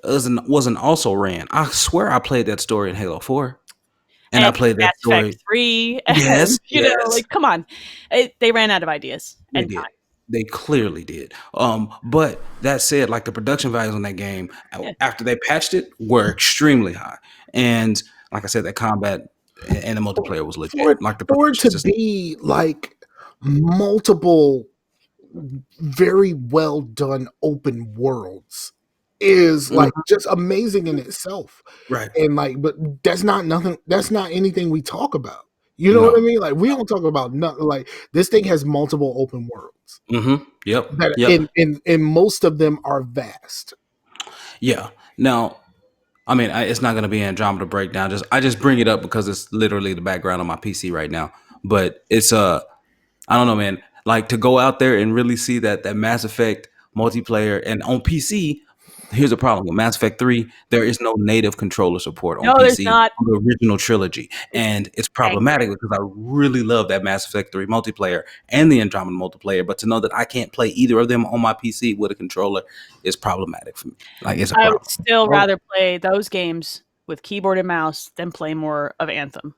wasn't also ran. I swear I played that story in Halo 4. And I played that story. Mass Effect 3. Yes, you know, like come on, they ran out of ideas. They clearly did. But that said, like the production values on that game after they patched it were extremely high, and like I said, that combat and the multiplayer was legit. For it to be like multiple, very well done open worlds is like just amazing in itself, right? And like, but that's not anything we talk about. You know what I mean? Like we don't talk about nothing. Like this thing has multiple open worlds. Mm-hmm. Yep. And most of them are vast. Yeah. Now, I mean, it's not going to be an Andromeda breakdown. I just bring it up because it's literally the background on my PC right now. But it's I don't know, man. Like to go out there and really see that Mass Effect multiplayer and on PC. Here's a problem with Mass Effect 3. There is no native controller support on PC. There's not. On the original trilogy. And it's problematic because I really love that Mass Effect 3 multiplayer and the Andromeda multiplayer. But to know that I can't play either of them on my PC with a controller is problematic for me. Like it's a problem. I would still rather play those games with keyboard and mouse than play more of Anthem.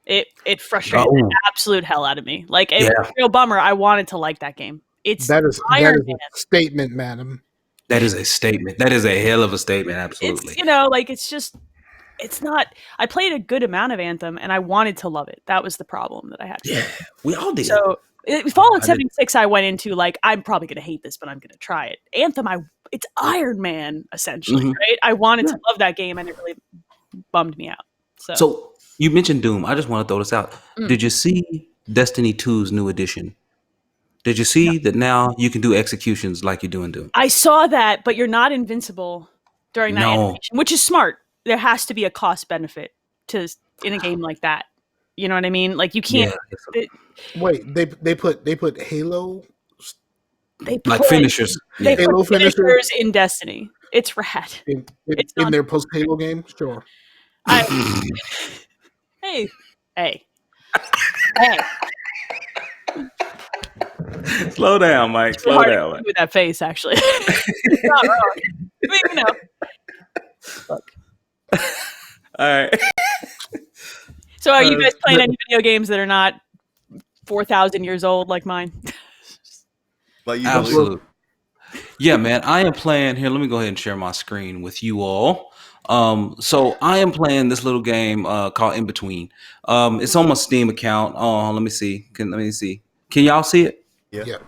It frustrated the absolute hell out of me. Like it was a real bummer. I wanted to like that game. That is a statement, madam. That is a statement. That is a hell of a statement. Absolutely. It's, like it's just it's not. I played a good amount of Anthem, and I wanted to love it. That was the problem that I had. Yeah, we all did. So Fallout 76, I went into like, I'm probably going to hate this, but I'm going to try it. Anthem, it's Iron Man essentially, right? I wanted to love that game, and it really bummed me out. So you mentioned Doom. I just want to throw this out. Did you see Destiny 2's new edition? Did you see that now you can do executions like you do in Doom? I saw that, but you're not invincible during that animation, which is smart. There has to be a cost benefit in a game like that. You know what I mean? Like you can't. Wait, they put Halo. Finishers. They put finishers in Destiny. It's rad. In their post Halo game, sure. Hey. Slow down, Mike. Slow down. With that face, actually. It's not wrong. I mean, Look. All right. So, are you guys playing any video games that are not 4,000 years old like mine? Like you Absolutely. Yeah, man. I am playing here. Let me go ahead and share my screen with you all. So I am playing this little game called In Between. It's on my Steam account. Oh, let me see. Can y'all see it? Yeah.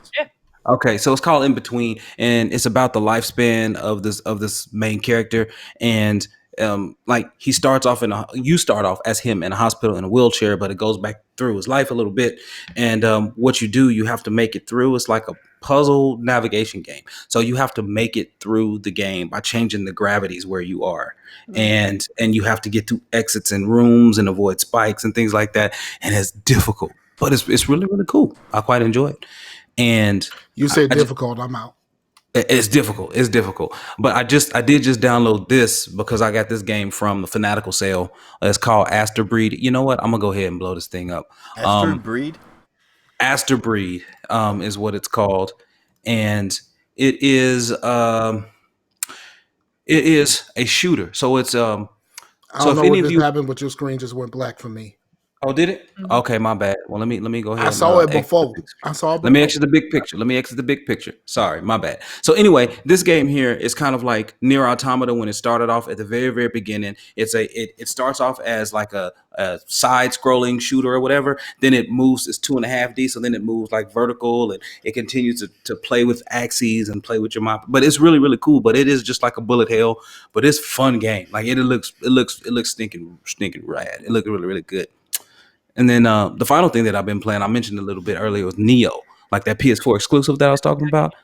Okay, so it's called In Between, and it's about the lifespan of this main character, and you start off as him in a hospital in a wheelchair, but it goes back through his life a little bit, and what you have to make it through. It's like a puzzle navigation game, so you have to make it through the game by changing the gravities where you are, and you have to get to exits and rooms and avoid spikes and things like that, and it's difficult, but it's really, really cool. I quite enjoy it. And you said difficult. I'm out. It's difficult. But I did just download this because I got this game from the Fanatical sale. It's called Aster Breed. You know what? I'm gonna go ahead and blow this thing up. Aster Breed? Aster Breed is what it's called, and it is a shooter. So it's I don't know what just happened, but your screen just went black for me. Oh, did it? Okay, my bad. Well, let me go ahead. I saw it before. Let me exit the big picture. Sorry, my bad. So anyway, this game here is kind of like Nier Automata when it started off at the very, very beginning. It starts off as like a side-scrolling shooter or whatever. Then it moves. It's 2.5D, so then it moves like vertical, and it continues to play with axes and play with your map. But it's really, really cool. But it is just like a bullet hell. But it's a fun game. Like it looks stinking rad. It looks really, really good. And then the final thing that I've been playing, I mentioned a little bit earlier, was Neo, like that PS4 exclusive that I was talking about.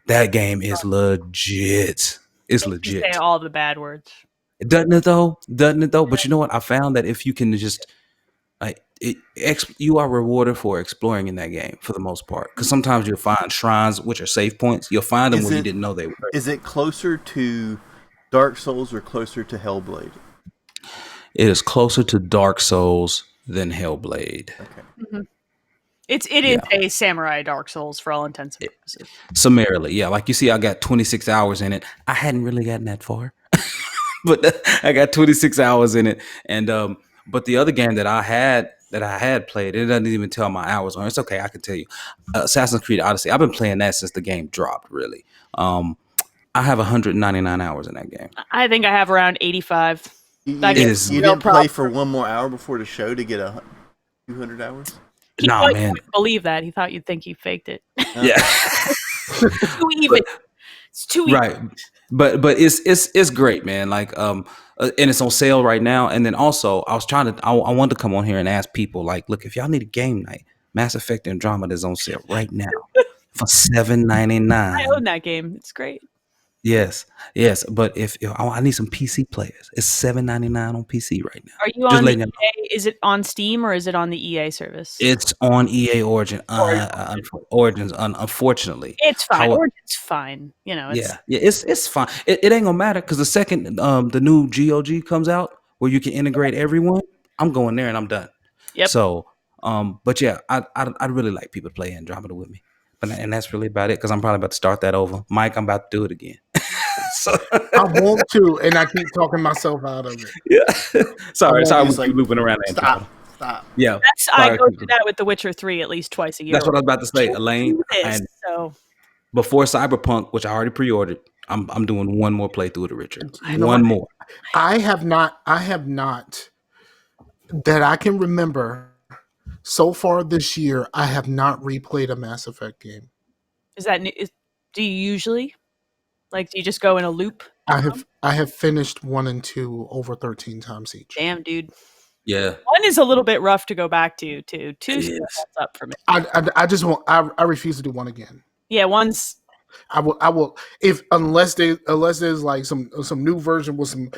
That game is legit. It's legit. You say all the bad words. Doesn't it though? But you know what? I found that if you can just, you are rewarded for exploring in that game for the most part. Because sometimes you'll find shrines, which are save points. You'll find them you didn't know they were. Is it closer to Dark Souls or closer to Hellblade? It is closer to Dark Souls than Hellblade. Okay. Mm-hmm. It is a samurai Dark Souls for all intents and purposes. Summarily, yeah. Like you see, I got 26 hours in it. I hadn't really gotten that far, but I got 26 hours in it. And but the other game that I had played, it doesn't even tell my hours on. It's okay, I can tell you. Assassin's Creed Odyssey. I've been playing that since the game dropped. Really, I have 199 hours in that game. I think I have around 85. You didn't play for one more hour before the show to get 200 hours? Nah, man. You wouldn't believe that. He thought you'd think he faked it. Yeah. Too even. It's too even. Right. But it's great, man. Like and it's on sale right now. And then also I wanted to come on here and ask people, like, look, if y'all need a game night, Mass Effect Andromeda is on sale right now for $7.99. I own that game. It's great. Yes, but if I need some PC players, it's $7.99 on PC right now. Are you on the EA? Is it on Steam or is it on the EA service? It's on EA Origins. Unfortunately, it's fine. Origin's fine. You know. It's fine. It ain't gonna matter because the second the new GOG comes out where you can integrate everyone, I'm going there and I'm done. Yep. So, but yeah, I'd really like people to play Andromeda with me. And that's really about it because I'm probably about to start that over. Mike, I'm about to do it again. So. I want to, and I keep talking myself out of it. Yeah. Sorry, we keep looping around. Stop. Yeah. I go through that with The Witcher 3 at least twice a year. That's what I was about to say, Elaine. Before Cyberpunk, which I already pre-ordered, I'm doing one more playthrough of The Witcher. One more. I have not that I can remember so far this year. I have not replayed a Mass Effect game. Do you usually do you just go in a loop? I have finished 1 and 2 over 13 times each. Damn, dude. Yeah. 1 is a little bit rough to go back to. 2 Yes. up for me. I just won't. I refuse to do 1 again. Yeah, 1's. I will unless there's like some new version with some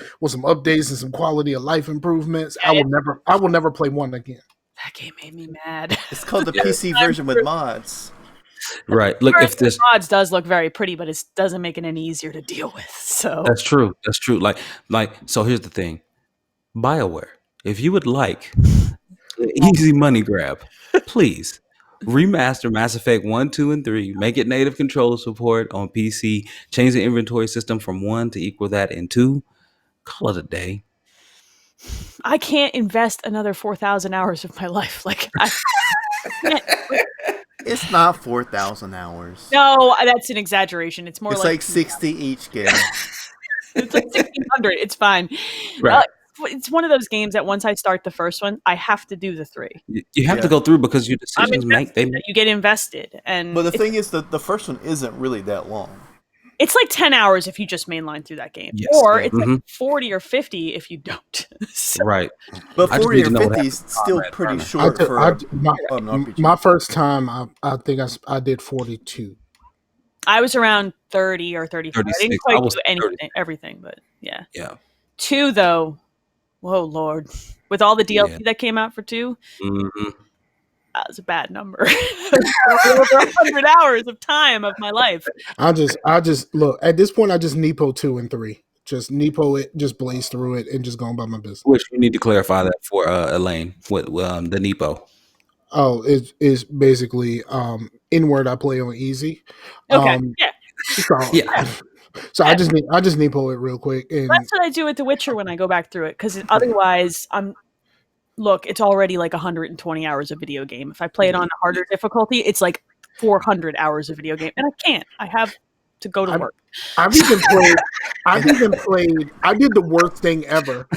updates and some quality of life improvements. Yeah, I will never play 1 again. That game made me mad. It's called the PC version with mods. Right. Look, if this mods does look very pretty, but it doesn't make it any easier to deal with. So that's true. That's true. Like so here's the thing. BioWare, if you would like an easy money grab, please remaster Mass Effect 1, 2, and 3. Make it native controller support on PC. Change the inventory system from 1 to equal that in 2. Call it a day. I can't invest another 4,000 hours of my life. I can't. It's not 4,000 hours. No, that's an exaggeration. It's more It's like 60 each game. It's like 1,600. It's fine. Right. It's one of those games that once I start the first one, I have to do the 3. You have to go through because your decisions you get invested. And But the thing is that the first one isn't really that long. it's like 10 hours if you just mainline through that game. Yes. Or it's like 40 or 50 if you don't. So, right. But I just 40 need or to know what 50 is happens still on pretty that short for an RPG. My first time, I think I did 42. I was around 30 or 35. 36. I didn't quite I was do anything, everything, but yeah. Yeah. 2, though, whoa, Lord. With all the DLC that came out for 2, Mm-hmm. that was a bad number. Over 100 hours of time of my life. I just look at this point. I just Nepo 2 and 3. Just Nepo it, just blaze through it, and just go on by my business. Which we need to clarify that for Elaine with the Nepo. Oh, it's basically inward. I play on easy. Okay, yeah. So I just Nepo it real quick. And That's what I do with The Witcher when I go back through it, because otherwise it's already like 120 hours of video game. If I play it on a harder difficulty, it's like 400 hours of video game, and I can't. I have to go to work. I did the worst thing ever.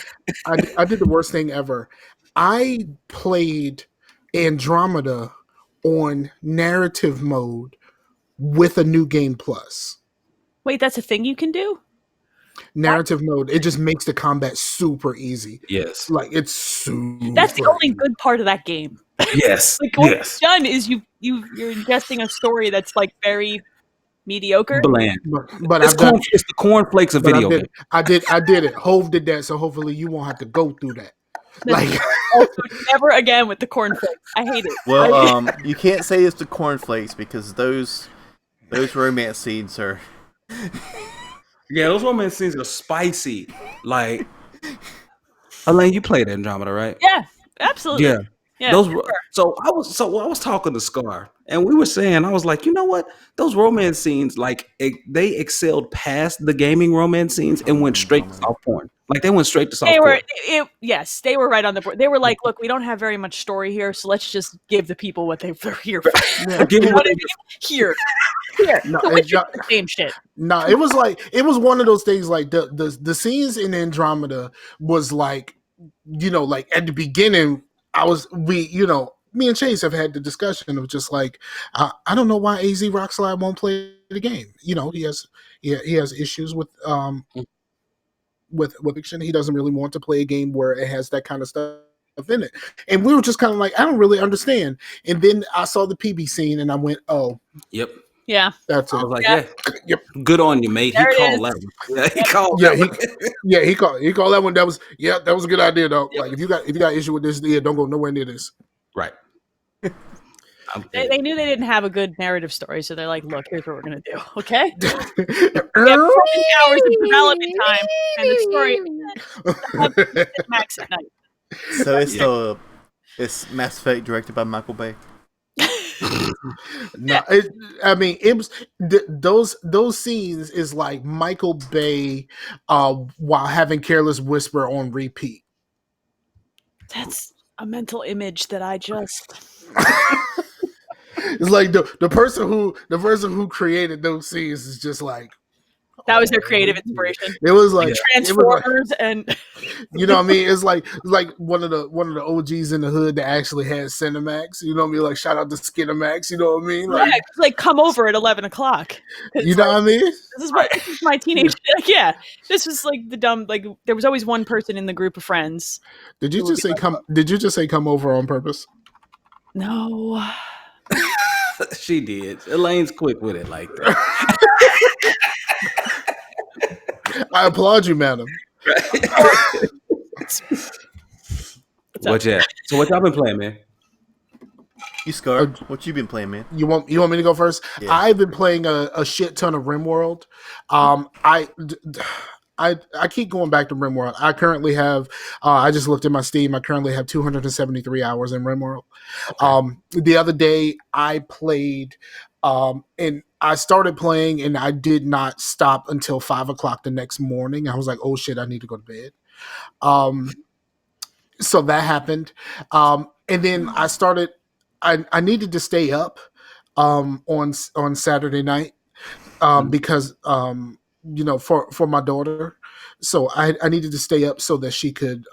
I did the worst thing ever. I played Andromeda on narrative mode with a new game plus. Wait, that's a thing you can do? Narrative mode, it just makes the combat super easy. Yes. Like it's super. That's the only good part of that game. Yes. Like what you've done is you're ingesting a story that's like very mediocre. Bland. But it's the cornflakes of video games. I did it. Hove did that, so hopefully you won't have to go through that. Like never again with the cornflakes. I hate it. Well, you can't say it's the cornflakes because those romance scenes are. Yeah, those romance scenes are spicy. Like, Elaine, you played Andromeda, right? Yeah, absolutely. Yeah. Yeah, Those. So I was talking to Scar, and we were saying, I was like, you know what? Those romance scenes, like, they excelled past the gaming romance scenes and went straight to soft porn. Like, they went straight to soft porn. Yes, they were right on the board. They were like, look, we don't have very much story here, so let's just give the people what they're here for. Give them what they Here. No, So it's the same shit. No, it was one of those things. Like the scenes in Andromeda was like, like at the beginning, me and Chase have had the discussion of just like, I don't know why AZ Rockslide won't play the game. He has issues with fiction. He doesn't really want to play a game where it has that kind of stuff in it. And we were just kind of like, I don't really understand. And then I saw the PB scene and I went, oh, yep. Yeah, that's it. I was like, yep. Good on you, mate. There he called that one. Yeah, he called that one. He called that one. That was a good idea though. Yep. Like if you got issue with this, don't go nowhere near this. Right. They knew they didn't have a good narrative story, so they're like, look, here's what we're gonna do. Okay. We have 40 hours of development time and the story max at night. So it's Mass Effect directed by Michael Bay. No, it was those scenes is like Michael Bay while having Careless Whisper on repeat. That's a mental image that I just. It's like the person who created those scenes is just like, That was their creative inspiration. It was like Transformers and you know what I mean? It's like one of the OGs in the hood that actually had Cinemax. You know what I mean? Like shout out to Skinemax. You know what I mean? Like, yeah, like come over at 11 o'clock. You know what I mean? This is my teenage. Like, yeah, this was like the dumb. Like there was always one person in the group of friends. Did you just say come? Did you just say come over on purpose? No. She did. Elaine's quick with it like that. I applaud you, madam. What yeah? So what y'all been playing, man? You Scar, what you been playing, man? You want me to go first? Yeah. I've been playing a shit ton of RimWorld. I keep going back to RimWorld. I currently have, I just looked at my Steam. I currently have 273 hours in RimWorld. Okay. The other day I played, and I started playing and I did not stop until 5 o'clock the next morning. I was like, oh shit, I need to go to bed. So that happened. And then I started, I needed to stay up, on Saturday night, because, you know, for my daughter. So I needed to stay up so that she could,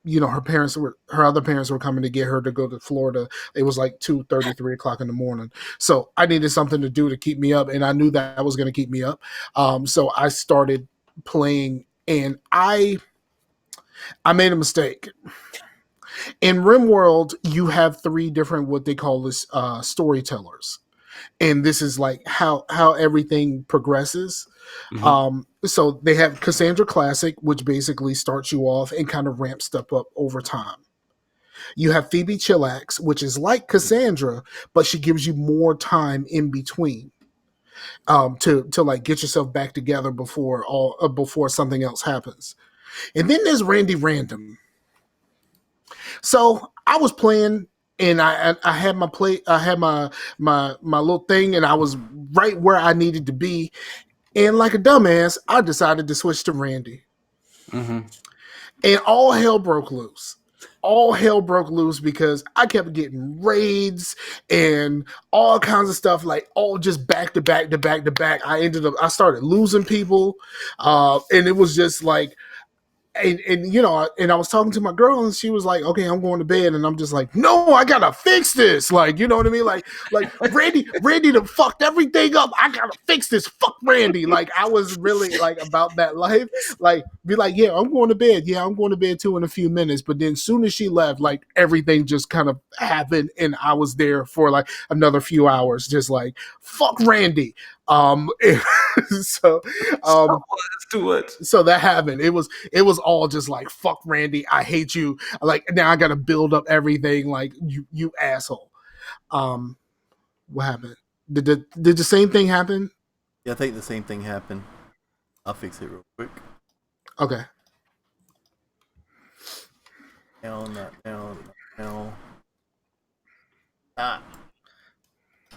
you know, her other parents were coming to get her to go to Florida. It was like 2:30, 3 o'clock in the morning. So I needed something to do to keep me up. And I knew that was going to keep me up. So I started playing and I made a mistake. In RimWorld, you have 3 different, what they call this, storytellers. And this is like how everything progresses. Mm-hmm. So they have Cassandra Classic, which basically starts you off and kind of ramps stuff up over time. You have Phoebe Chillax, which is like Cassandra, but she gives you more time in between, to like get yourself back together before something else happens. And then there's Randy Random. So I was playing and I had my my little thing and I was right where I needed to be. And like a dumbass, I decided to switch to Randy. Mm-hmm. And all hell broke loose. All hell broke loose because I kept getting raids and all kinds of stuff, like all just back to back to back to back. I started losing people. And it was just like, and you know, and I was talking to my girl and she was like, okay, I'm going to bed. And I'm just like, no, I gotta fix this. Like, you know what I mean? Like Randy done fucked everything up. I gotta fix this. Fuck Randy. Like I was really like about that life. Like be like, yeah, I'm going to bed. Yeah, I'm going to bed too in a few minutes. But then as soon as she left, like everything just kind of happened. And I was there for like another few hours, just like, fuck Randy. So that happened. It was all just like, fuck Randy, I hate you. Like now I gotta build up everything. Like you asshole. What happened? Did the same thing happen? Yeah, I think the same thing happened. I'll fix it real quick. Okay. No. I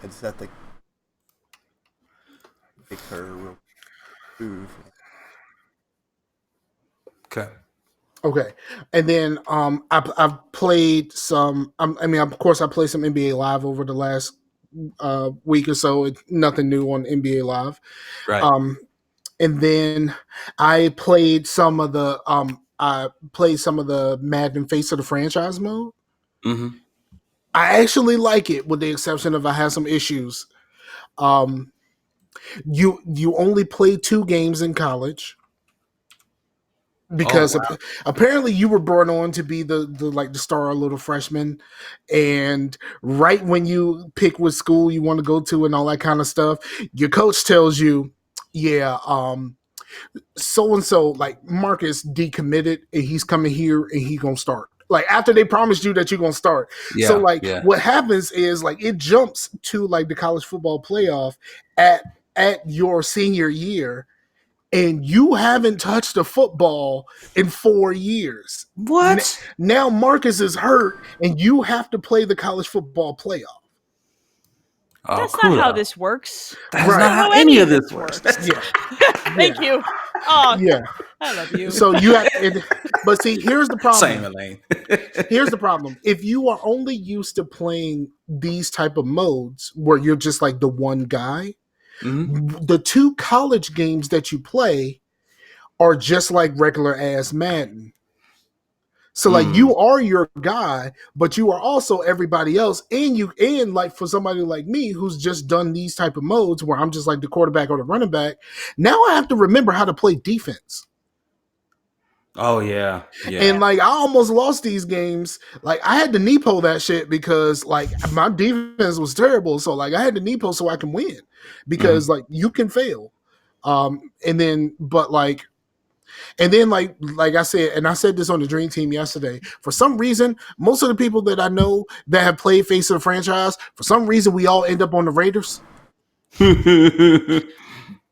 just have to pick her real move. Okay. And then I've played some. I mean, of course, I played some NBA Live over the last week or so. It's nothing new on NBA Live. Right. And then I played some of the Madden Face of the Franchise mode. Mm-hmm. I actually like it, with the exception of I have some issues. You only play 2 games in college because apparently you were brought on to be the star little freshman, and right when you pick what school you want to go to and all that kind of stuff, your coach tells you, yeah, so and so, like Marcus decommitted and he's coming here and he gonna start. Like after they promised you that you're gonna start. Yeah, so like what happens is like it jumps to like the college football playoff at your senior year, and you haven't touched a football in 4 years. What? Now Marcus is hurt and you have to play the college football playoff. Oh, that's not how this works. That's not how any of this works. Yeah. Thank you. Oh, yeah. I love you. So you have, but see, here's the problem. Same, Elaine. Here's the problem. If you are only used to playing these type of modes where you're just like the one guy, The 2 college games that you play are just like regular ass Madden. So like you are your guy, but you are also everybody else, and like for somebody like me who's just done these type of modes where I'm just like the quarterback or the running back, now I have to remember how to play defense. Oh yeah. And like I almost lost these games. Like I had to Nepo that shit because like my defense was terrible. So like I had to Nepo so I can win because like you can fail. And then like I said, and I said this on the Dream Team yesterday, for some reason, most of the people that I know that have played Face of the franchise, for some reason, we all end up on the Raiders.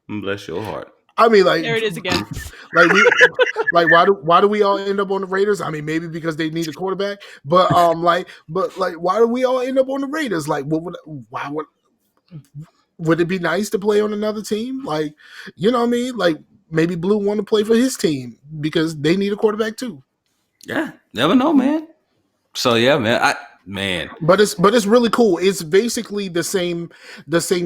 Bless your heart. I mean, like there it is again. Why do we all end up on the Raiders? I mean, maybe because they need a quarterback, but why do we all end up on the Raiders? Like, would it be nice to play on another team? Like, you know what I mean? Like, maybe Blue want to play for his team because they need a quarterback too. Yeah, never know, man. So yeah, man, But it's really cool. It's basically the same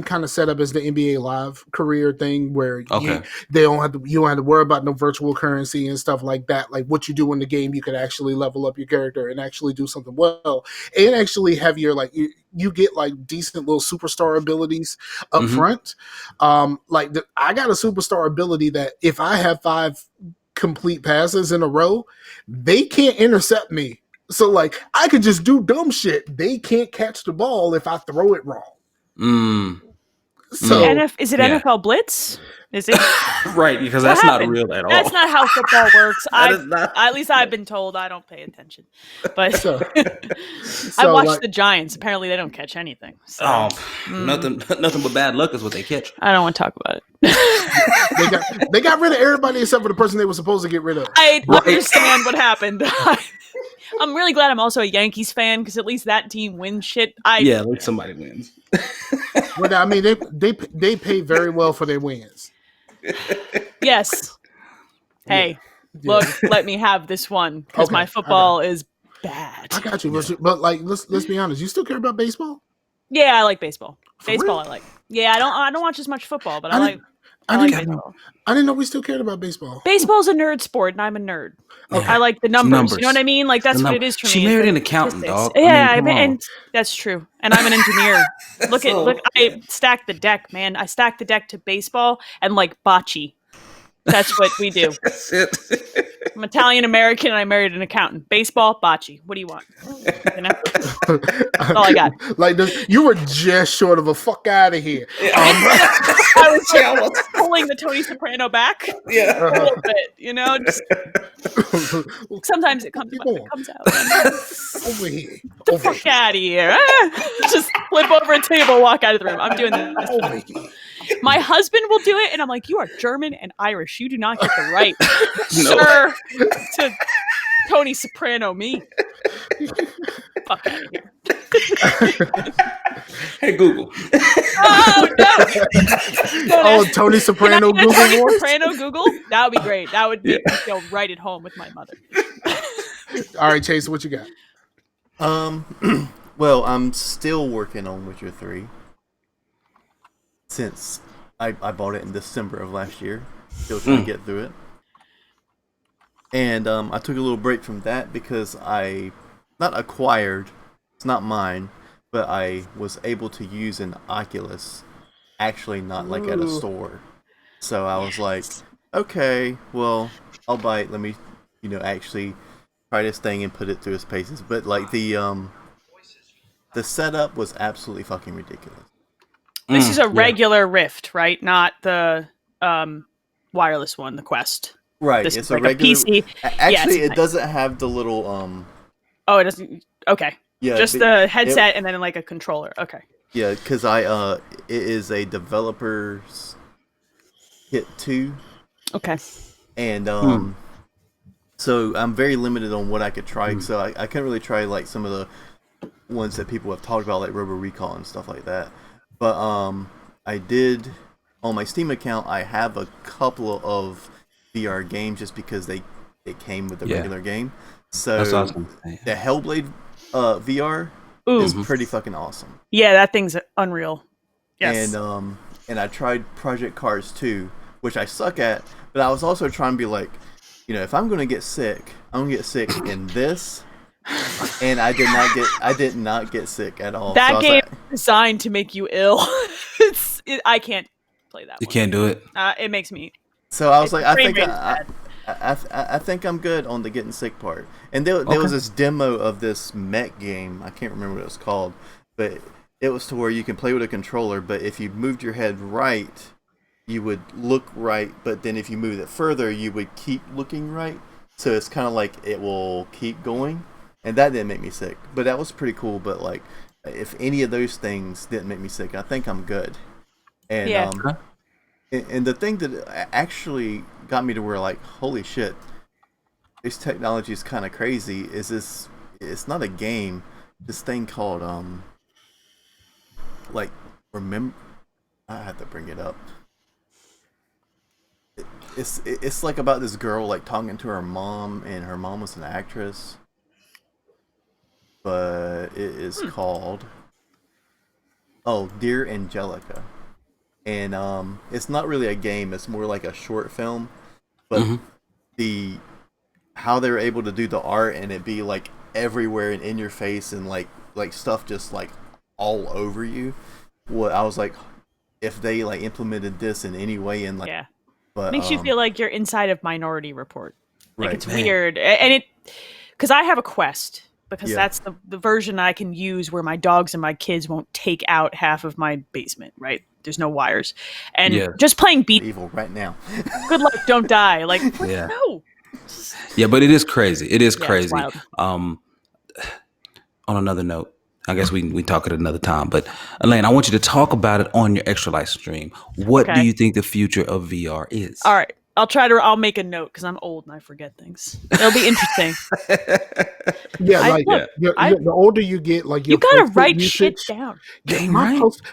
kind of setup as the NBA Live career thing, where you don't have to worry about no virtual currency and stuff like that. Like what you do in the game, you can actually level up your character and actually do something well, and actually have your like you get like decent little superstar abilities up front. I got a superstar ability that if I have 5 complete passes in a row, they can't intercept me. So, like, I could just do dumb shit. They can't catch the ball if I throw it wrong. So, is it NFL Blitz? Is it? Right, because that's not real at all. That's not how football works. At least I've been told. I don't pay attention. But I watched the Giants. Apparently, they don't catch anything. So. Nothing but bad luck is what they catch. I don't want to talk about it. they got rid of everybody except for the person they were supposed to get rid of. I understand what happened. I'm really glad I'm also a Yankees fan because at least that team wins shit. At least somebody wins. But I mean, they pay very well for their wins. Yes. Hey, look, let me have this one because my football is bad. I got you, but like, let's be honest. You still care about baseball? Yeah, I like baseball. Baseball, real? I like. Yeah, I don't watch as much football, but I like baseball. I didn't know we still cared about baseball. Baseball's a nerd sport, and I'm a nerd. Okay. I like the numbers. You know what I mean? Like that's what it is for me. She married an accountant, dog. Yeah, and that's true. And I'm an engineer. Look! I stacked the deck, man. I stacked the deck to baseball and like bocce. That's what we do. That's it. I'm Italian American, and I married an accountant. Baseball, bocce. What do you want? You know? That's all I got. Like you were just short of a fuck out of here. I was just pulling the Tony Soprano back. Yeah, a little bit. You know, just, sometimes it comes out. Over here. Get the fuck out of here. Just flip over a table, walk out of the room. I'm doing this. Over here. My husband will do it, and I'm like, you are German and Irish. You do not get the right, sir, to Tony Soprano me. Fuck out of here. Hey, Google. Oh, no. Oh, Tony Soprano Google Tony Wars? Soprano Google? That would be great. That would make me feel right at home with my mother. All right, Chase, what you got? Well, I'm still working on Witcher 3. Since I bought it in December of last year. Still trying to get through it. And I took a little break from that because I not acquired, it's not mine, but I was able to use an Oculus, actually not like at a store. So I was like, okay, well, I'll buy it. Let me, actually try this thing and put it through its paces. But like the setup was absolutely fucking ridiculous. This is a regular Rift, right? Not the wireless one, the Quest. Right, This it's is a like regular. PC. Actually, it nice. doesn't have the little Oh, it doesn't. Okay. Yeah, just the headset and then like a controller. Okay. Yeah, because it is a developer's kit 2. Okay. And so I'm very limited on what I could try. So I couldn't really try like some of the ones that people have talked about, like Robo Recall and stuff like that. But I did on my Steam account. I have a couple of VR games just because they came with the regular game. So that's awesome. The Hellblade VR is pretty fucking awesome. Yeah, that thing's unreal. Yes. And and I tried Project Cars 2, which I suck at, but I was also trying to be like, if I'm going to get sick, I'm going to get sick in this, and I did not get sick at all. That so game is designed to make you ill. I can't play that. You can't do it. It makes me. So I was like, I think I'm good on the getting sick part. And there was this demo of this mech game. I can't remember what it was called, but it was to where you can play with a controller, but if you moved your head right, you would look right, but then if you moved it further, you would keep looking right. So it's kind of like it will keep going. And that didn't make me sick. But that was pretty cool. But like, if any of those things didn't make me sick, I think I'm good. And and the thing that actually got me to where like, holy shit, this technology is kind of crazy. Is this? It's not a game. This thing called like remember. I have to bring it up. It's like about this girl like talking to her mom, and her mom was an actress. But it is called Dear Angelica. And it's not really a game, it's more like a short film. But how they were able to do the art and it be like everywhere and in your face and like stuff just like all over you. Well, I was like, if they like implemented this in any way and like but makes you feel like you're inside of Minority Report. Like it's Man. weird. And it because I have a Quest. Because that's the version I can use where my dogs and my kids won't take out half of my basement, right? There's no wires. And just playing Beat evil right now. Good luck, don't die. Like, no. Yeah, but it is crazy. It is crazy. On another note, I guess we talk at another time. But Elaine, I want you to talk about it on your Extra Life stream. What do you think the future of VR is? All right. I'll make a note because I'm old and I forget things. It'll be interesting. The older you get, like you gotta write shit down.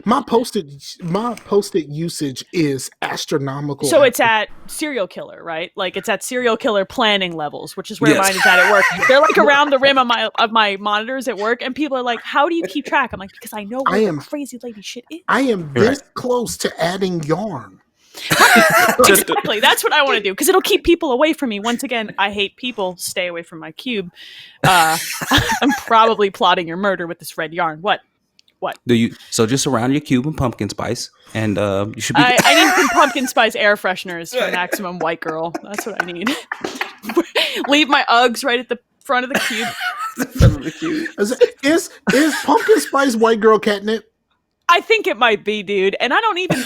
My post-it usage is astronomical. So it's at serial killer, right? Like it's at serial killer planning levels, which is where mine is at work. They're like around the rim of my monitors at work, and people are like, "How do you keep track?" I'm like, "Because I know where the crazy lady shit is." I am this close to adding yarn. Exactly. That's what I want to do because it'll keep people away from me. Once again, I hate people. Stay away from my cube. I'm probably plotting your murder with this red yarn. What? So just surround your cube with pumpkin spice, and you should be. I need some pumpkin spice air fresheners for maximum white girl. That's what I need. Leave my Uggs right at the front of the cube. Is pumpkin spice white girl catnip? I think it might be, dude. And I don't even.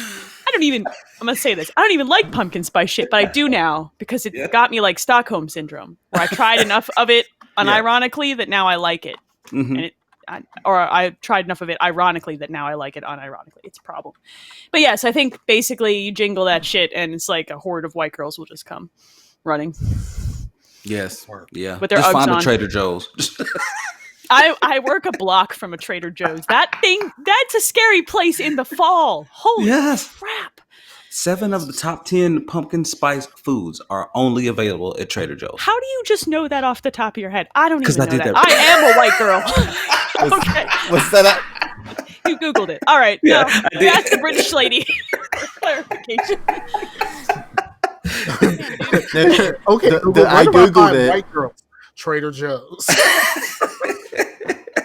I'm gonna say this. I don't even like pumpkin spice shit, but I do now because it got me like Stockholm syndrome, where I tried enough of it unironically that now I like it, and I tried enough of it ironically that now I like it unironically. It's a problem. But yes, I think basically you jingle that shit, and it's like a horde of white girls will just come running. Yes. Yeah. With their just Uggs find on. a Trader Joe's. I work a block from a Trader Joe's. That's a scary place in the fall. Holy crap. 7 of the top 10 pumpkin spice foods are only available at Trader Joe's. How do you just know that off the top of your head? I don't even know that. that. I am a white girl. Okay. What's that? You Googled it. All right. Yeah, no, that's the British lady. Clarification. Okay. I Googled it. White girls, Trader Joe's.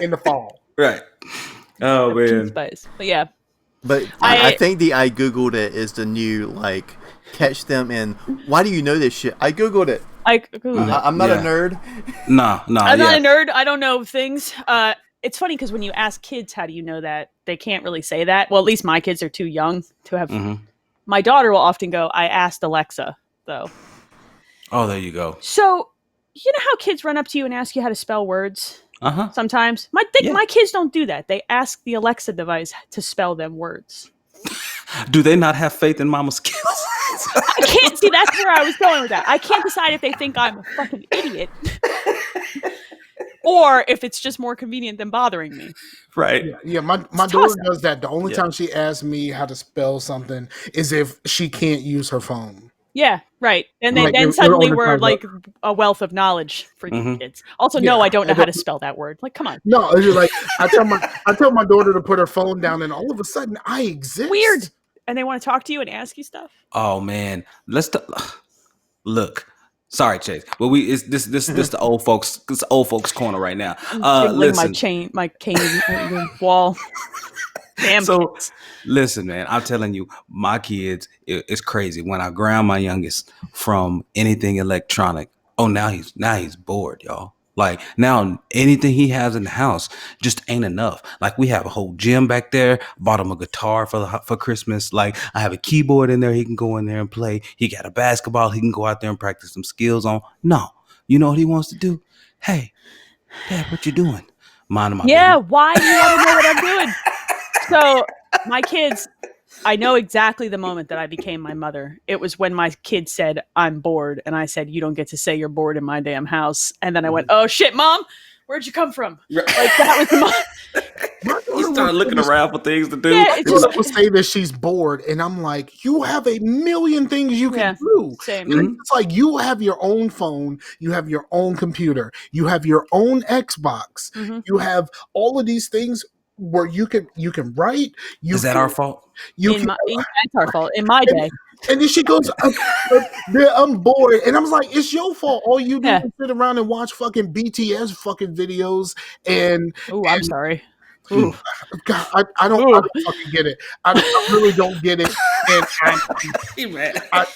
In the fall. Right. Oh, man. Spice. But yeah. But I think I Googled it is the new, like, catch them in, why do you know this shit? I Googled it. I'm not a nerd. Nah. I'm not a nerd. I don't know things. It's funny because when you ask kids, how do you know that? They can't really say that. Well, at least my kids are too young to have. My daughter will often go, I asked Alexa, though. Oh, there you go. So, you know how kids run up to you and ask you how to spell words? Sometimes. My kids don't do that. They ask the Alexa device to spell them words. Do they not have faith in mama's skills? I can't see. That's where I was going with that. I can't decide if they think I'm a fucking idiot or if it's just more convenient than bothering me. Right. Yeah, my daughter does that. The only time she asks me how to spell something is if she can't use her phone. Yeah, right. And then suddenly we're like a wealth of knowledge for you kids. Also, no, I don't know how to spell that word. Like, come on. No, it's just like I tell my daughter to put her phone down, and all of a sudden I exist. Weird. and they want to talk to you and ask you stuff. Oh man, look. Sorry, Chase. Well, this the old folks. This old folks corner right now. Listen, my cane wall. Damn. So, listen, man. I'm telling you, my kids. It's crazy when I ground my youngest from anything electronic. Oh, now he's bored, y'all. Like now, anything he has in the house just ain't enough. Like we have a whole gym back there. Bought him a guitar for Christmas. Like I have a keyboard in there. He can go in there and play. He got a basketball. He can go out there and practice some skills on. No, you know what he wants to do? Hey, Dad, what you doing? Minding my business. Why do you want to know what I'm doing? So my kids, I know exactly the moment that I became my mother. It was when my kid said, I'm bored. And I said, you don't get to say you're bored in my damn house. And then I went, oh shit, Mom, where'd you come from? Like that was the moment. He started looking around for things to do. Yeah, People say that she's bored, and I'm like, you have a million things you can do. Same. It's like you have your own phone, you have your own computer, you have your own Xbox, you have all of these things where you can write. Is that our fault? It's our fault. In my day. And then she goes, I'm bored. And I was like, it's your fault. All you do is sit around and watch fucking BTS fucking videos. And I'm sorry. God, I don't fucking get it. I really don't get it. And I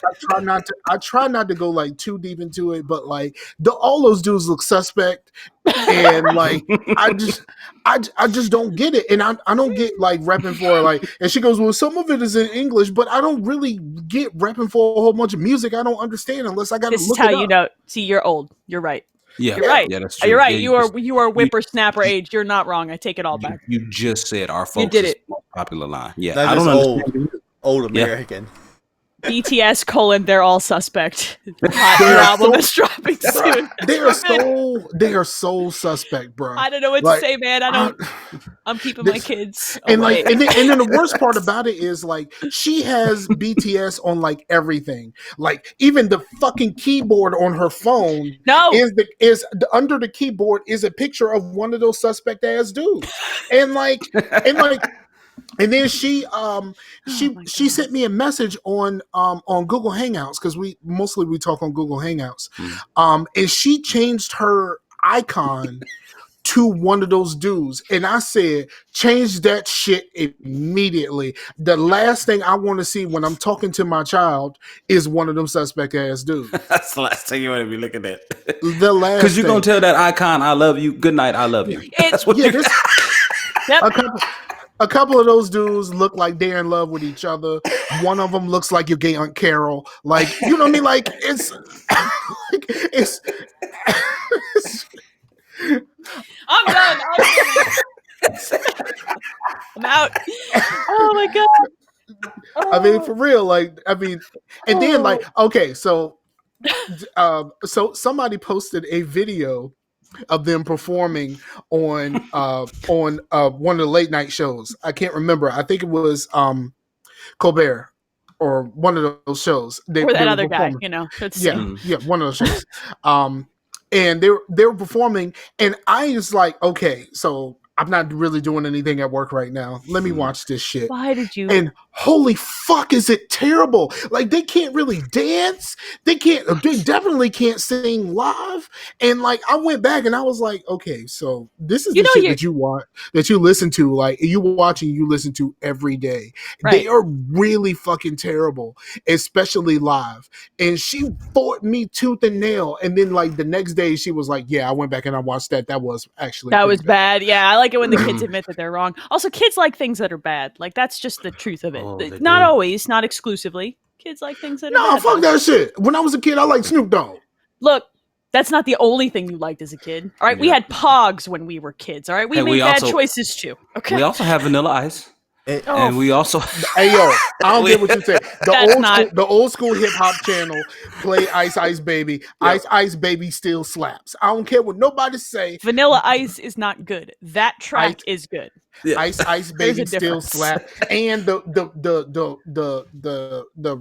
try not to go like too deep into it, but like all those dudes look suspect, and like I just don't get it, and I don't get like repping for like. And she goes, well, some of it is in English, but I don't really get repping for a whole bunch of music I don't understand unless I got to look it up. This is how you know. See, you're old. You're right. Yeah, you're right. Yeah, that's true. You're right. Yeah, you are whippersnapper age. You're not wrong. I take it all back. You just said our folks did it. Most popular line. Yeah, that I don't understand. Old American. BTS : they're all suspect. The album is dropping soon. They are so suspect, bro. I don't know what to say, man. I'm keeping my kids and away. and then the worst part about it is like she has BTS on like everything, like even the fucking keyboard on her phone. Is under the keyboard is a picture of one of those suspect ass dudes, and then she sent me a message on Google Hangouts because we talk on Google Hangouts, and she changed her icon to one of those dudes, and I said, change that shit immediately. The last thing I want to see when I'm talking to my child is one of them suspect ass dudes. That's the last thing you want to be looking at. The last, because you're gonna tell that icon, "I love you. Good night. I love you." That's what. Yep. A couple of those dudes look like they're in love with each other. One of them looks like your gay Aunt Carol. Like, you know what I mean? Like, it's I'm done. I'm out. Oh my god. I mean, for real. And then like, okay, so somebody posted a video of them performing on one of the late night shows. I can't remember. I think it was Colbert or one of those shows. Or that other guy, you know. One of those shows. And they were performing, and I was like, okay, so I'm not really doing anything at work right now. Let me watch this shit. Why did you? And holy fuck, is it terrible? Like, they can't really dance. They definitely can't sing live. And like, I went back and I was like, okay, so this is the shit that you want, that you listen to, like you watch and you listen to every day. Right. They are really fucking terrible, especially live. And she fought me tooth and nail. And then like the next day she was like, yeah, I went back and I watched that. That was bad. Yeah. I like it when the kids admit that they're wrong. Also, kids like things that are bad. Like, that's just the truth of it. Not always, not exclusively. Kids like things that are bad. No, fuck that shit. When I was a kid, I liked Snoop Dogg. Look, that's not the only thing you liked as a kid. All right, we had Pogs when we were kids. All right, we made bad choices too. Okay, we also have Vanilla Ice. And we also hey yo, I don't get what you say. The old school hip hop channel play Ice Ice Baby. Yep. Ice Baby still slaps. I don't care what nobody say. Vanilla Ice is not good. That track is good. Yeah. Ice Baby still slap, and the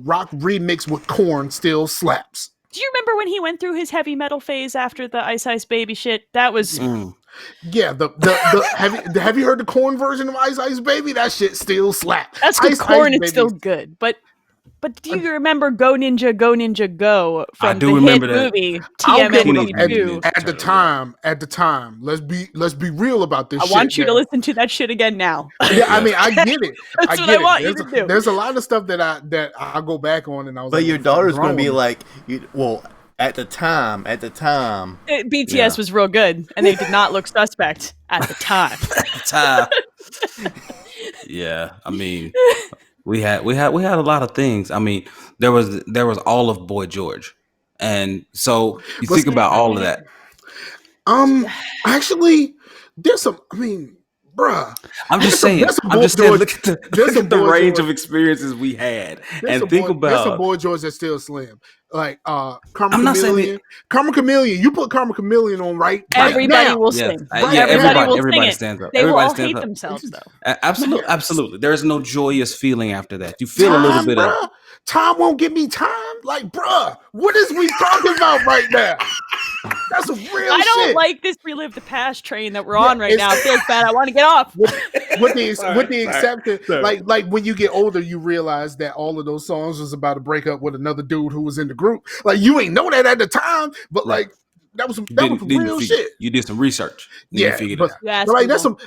rock remix with Korn still slaps. Do you remember when he went through his heavy metal phase after the Ice Ice Baby shit? That was Yeah, the have you heard the corn version of Ice Ice Baby? That shit still slap. That's good. Ice Corn Ice is still good, but do you remember Go Ninja Go from the hit movie TMNT2? At the time, let's be real about this. I want you to listen to that shit again now. Yeah, I mean, I get it. That's what I want you to do. There's a lot of stuff that I go back on, and I was. But your daughter's going to be like, at the time, BTS was real good, and they did not look suspect at the time. Yeah, I mean, we had a lot of things. I mean, there was all of Boy George, and so you think about all of that. Actually, there's some. I mean, bruh. I'm just saying. Look at the range of experiences we had, and think about. There's some Boy George that still slim. Like Karma Chameleon. Karma Chameleon. You put Karma Chameleon on right. Everybody will sing. Everybody stands up. They will all hate themselves though. Absolutely. There is no joyous feeling after that. You feel a little bit of time won't give me time. Like, bruh, what is we talking about right now? That's a real shit. I don't like this relive the past train that we're on right now. It feels bad. I want to get off. With the exception, like when you get older, you realize that all of those songs was about to break up with another dude who was in the group. Like you ain't know that at the time, but like that was real shit. You did some research. Yeah, but that's some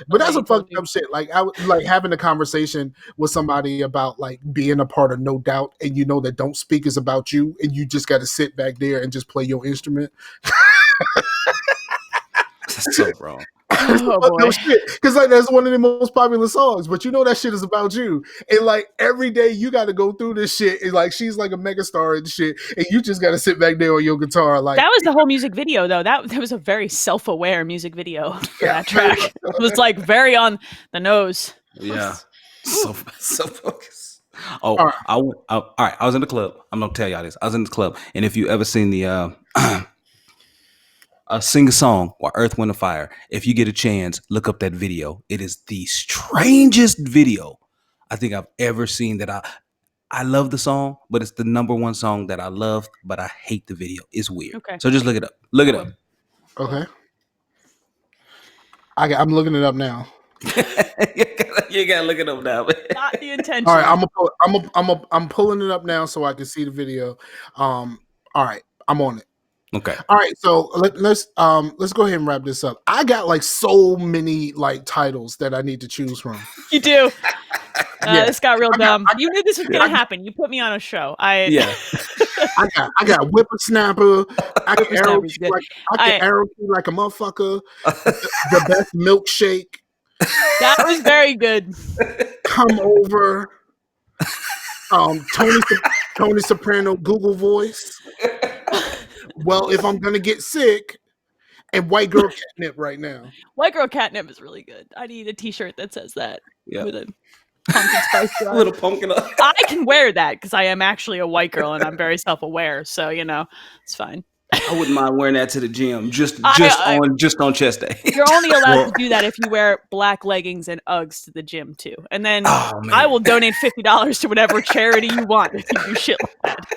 fucked up shit. Like I like having a conversation with somebody about like being a part of No Doubt, and you know that Don't Speak is about you, and you just got to sit back there and just play your instrument. That's so wrong. Because like that's one of the most popular songs, but you know that shit is about you, and like every day you got to go through this shit. And like she's like a megastar and shit, and you just got to sit back there on your guitar. Like that was the whole music video, though. That was a very self-aware music video for that track. It was like very on the nose. Yeah, so focused. Oh, all right. I was in the club. I'm gonna tell y'all this. I was in the club, and if you ever seen the sing a song or Earth, Wind, and Fire. If you get a chance, look up that video. It is the strangest video I think I've ever seen. That I love the song, but it's the number one song that I love, but I hate the video. It's weird. Okay. So just look it up. Look it up. Okay. I'm looking it up now. You gotta look it up now. Not the intention. All right, I'm pulling it up now so I can see the video. All right, I'm on it. Okay. All right, so let's go ahead and wrap this up. I got like so many like titles that I need to choose from. You do. This got real dumb. You knew this was gonna happen. You put me on a show. I got Whippersnapper. I can arrow you like a motherfucker. The best milkshake. That was very good. Come over. Tony Soprano Google voice. Well, if I'm gonna get sick, and White Girl Catnip right now. White Girl Catnip is really good. I need a T-shirt that says that with a pumpkin spice jar. A little pumpkin. I can wear that because I am actually a white girl and I'm very self-aware. So it's fine. I wouldn't mind wearing that to the gym just on chest day. You're only allowed to do that if you wear black leggings and Uggs to the gym too, and then I will donate $50 to whatever charity you want if you do shit like that.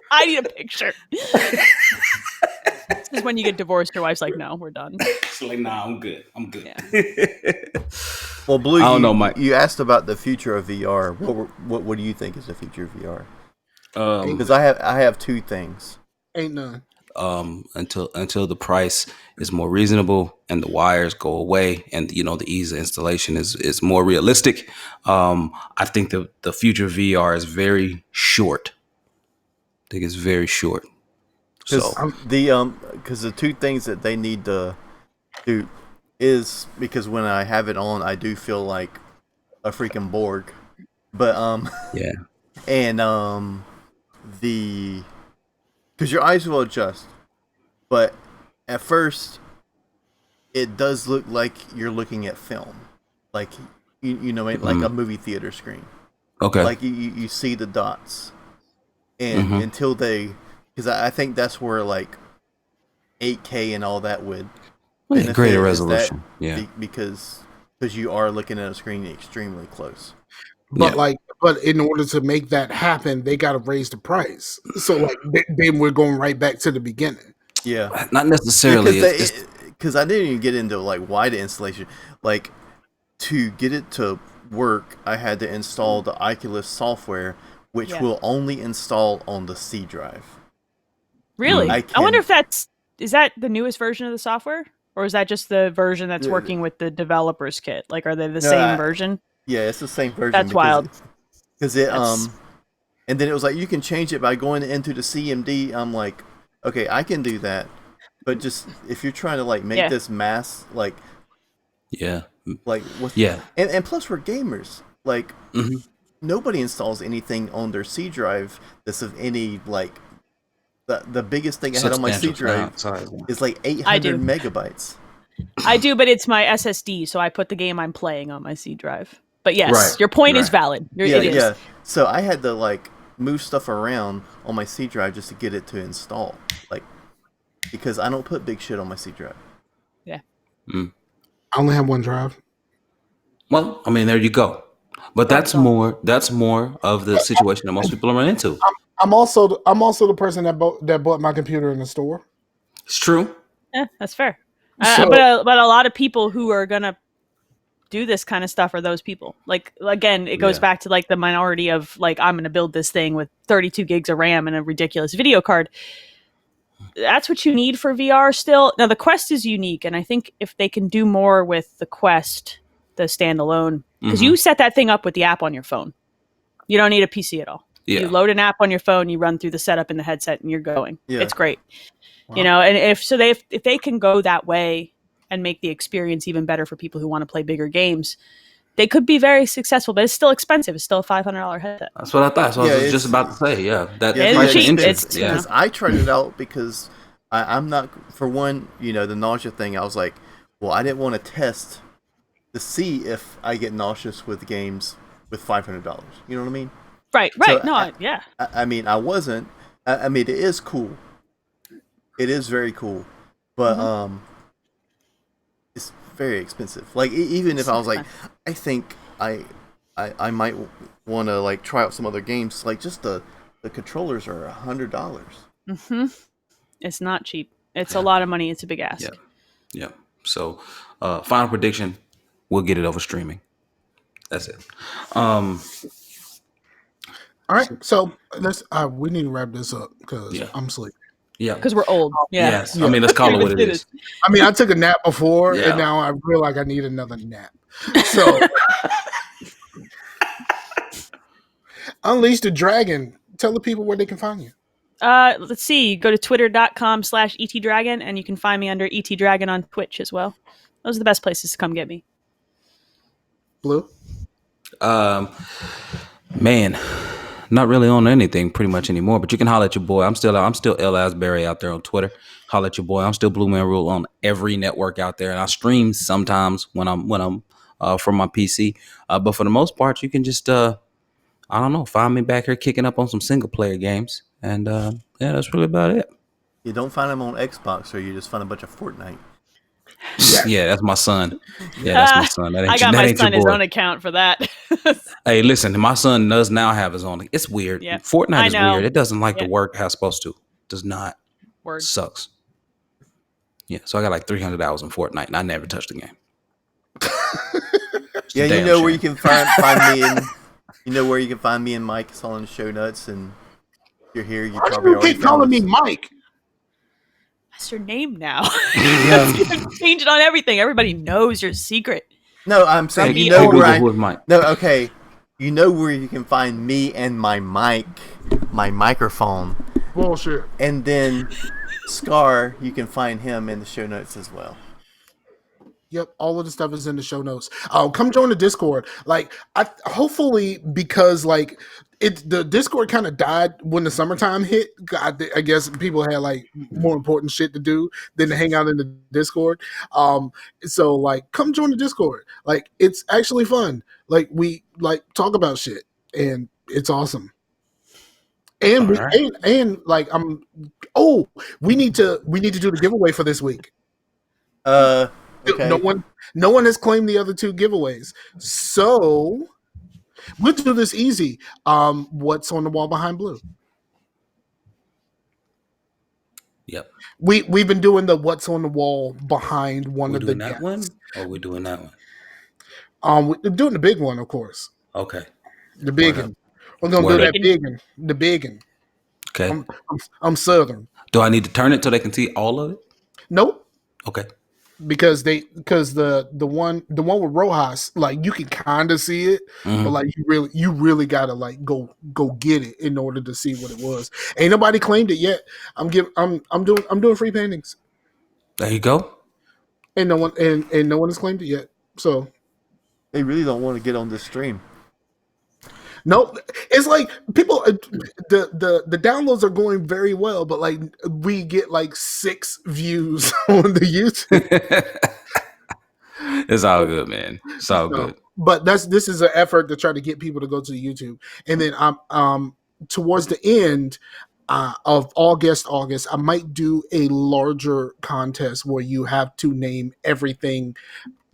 I need a picture. This is when you get divorced. Your wife's like, "No, we're done." She's like, "Nah, I'm good. I'm good." Yeah. Well, Blue, I don't know, Mike. You asked about the future of VR. What do you think is the future of VR? Because I have two things. Ain't none. Until the price is more reasonable and the wires go away and the ease of installation is more realistic. I think the future of VR is very short. I think it's very short. Because the two things that they need to do is, because when I have it on, I do feel like a freaking Borg. But yeah, and because your eyes will adjust, but at first it does look like you're looking at film, like like a movie theater screen. Okay, like you see the dots. And until because I think that's where like 8K and all that would greater resolution, because you are looking at a screen extremely close. But in order to make that happen, they got to raise the price. So like then we're going right back to the beginning. Yeah, not necessarily. because I didn't even get into like why the installation. Like to get it to work, I had to install the Oculus software, which will only install on the C drive. Really? I wonder if is that the newest version of the software? Or is that just the version that's working with the developer's kit? Like, are they the same version? Yeah, it's the same version. That's wild. Because and then it was like, you can change it by going into the CMD. I'm like, okay, I can do that. But just, if you're trying to, like, make this mass, like... Yeah. Like, and plus, we're gamers. Like, nobody installs anything on their C drive that's of any, like... The biggest thing I had on my C drive is like 800 megabytes. I do, but it's my SSD, so I put the game I'm playing on my C drive. But yes, your point is valid. It is. Yeah. So I had to like move stuff around on my C drive just to get it to install, like, because I don't put big shit on my C drive. Yeah. I only have one drive. Well, I mean, there you go. But that's more of the situation that most people run into. I'm also the person that bought my computer in the store. It's true. Yeah, that's fair. But a lot of people who are gonna do this kind of stuff are those people. Like, again, it goes back to like the minority of like, I'm gonna build this thing with 32 gigs of RAM and a ridiculous video card. That's what you need for VR still. Now the Quest is unique, and I think if they can do more with the Quest, the standalone, because you set that thing up with the app on your phone. You don't need a PC at all. Yeah. You load an app on your phone, you run through the setup in the headset, and you're going. Yeah. It's great. Wow. You know, and if they can go that way and make the experience even better for people who want to play bigger games, they could be very successful. But it's still expensive. It's still a $500 headset. That's what I thought. So I was just about to say, it's cheap. Because I tried it out because I'm not, for one, you know, the nausea thing. I was like, well, I didn't want to test to see if I get nauseous with games with $500. You know what I mean? Right. So yeah. I mean, I wasn't. I mean, it is cool. It is very cool, but it's very expensive. Like, even if I was like, I think I might want to like try out some other games. Like, just the controllers are $100. It's not cheap. It's a lot of money. It's a big ask. Yeah. So, final prediction: we'll get it over streaming. That's it. All right, so let's. We need to wrap this up because I'm sleepy. Yeah, because we're old. Yeah. Yes. I mean, let's call it what it is. I mean, I took a nap before, and now I feel like I need another nap. So, Unleash the Dragon. Tell the people where they can find you. Let's see. Go to twitter.com/etdragon, and you can find me under etdragon on Twitch as well. Those are the best places to come get me. Blue. Man. Not really on anything pretty much anymore, but you can holler at your boy. I'm still L. Asbury out there on Twitter. Holler at your boy. I'm still Blue Man Rule on every network out there, and I stream sometimes when I'm from my PC. But for the most part, you can just I don't know, find me back here kicking up on some single player games, and that's really about it. You don't find them on Xbox, or you just find a bunch of Fortnite. Yeah, that's my son. Yeah, that's my son. That ain't, I got my son his own account for that. Hey, listen, my son does now have his own. It's weird. Yeah. Fortnite is weird. It doesn't like to work how it's supposed to. Does not. Word. Sucks. Yeah, so I got like 300 hours in Fortnite, and I never touched the game. Yeah, you know where you can find me, and you know where you can find me and Mike. It's all in the show notes, and if you're here. You probably already keep calling me Mike. That's your name now. Change it on everything. Everybody knows your secret. No, I'm saying you know where No, okay. You know where you can find me and my mic, my microphone. Bullshit. And then Scar, you can find him in the show notes as well. Yep, all of the stuff is in the show notes. Come join the Discord. Like, hopefully, because like the Discord kind of died when the summertime hit. I guess people had like more important shit to do than to hang out in the Discord. So like, come join the Discord. Like, it's actually fun. Like, we like talk about shit, and it's awesome. And we need to do the giveaway for this week. Okay. No one has claimed the other two giveaways. So we'll do this easy. What's on the wall behind Blue? Yep. We've been doing the what's on the wall behind one We're of the doing that guests. one, or we're doing that one. We're doing the big one, of course. Okay. The big Word one. We're gonna Word do up. that big one. The big one. Okay. I'm Southern. Do I need to turn it so they can see all of it? Nope. Okay. Because the one with Rojas, like you can kind of see it, but like you really gotta like go get it in order to see what it was. Ain't nobody claimed it yet. I'm doing free paintings. There you go. And no one has claimed it yet. So They really don't want to get on this stream. nope. It's like people the downloads are going very well, but like we get like 6 views on the YouTube. It's all good, man. It's all good. But this is an effort to try to get people to go to the YouTube. And then towards the end of August, I might do a larger contest where you have to name everything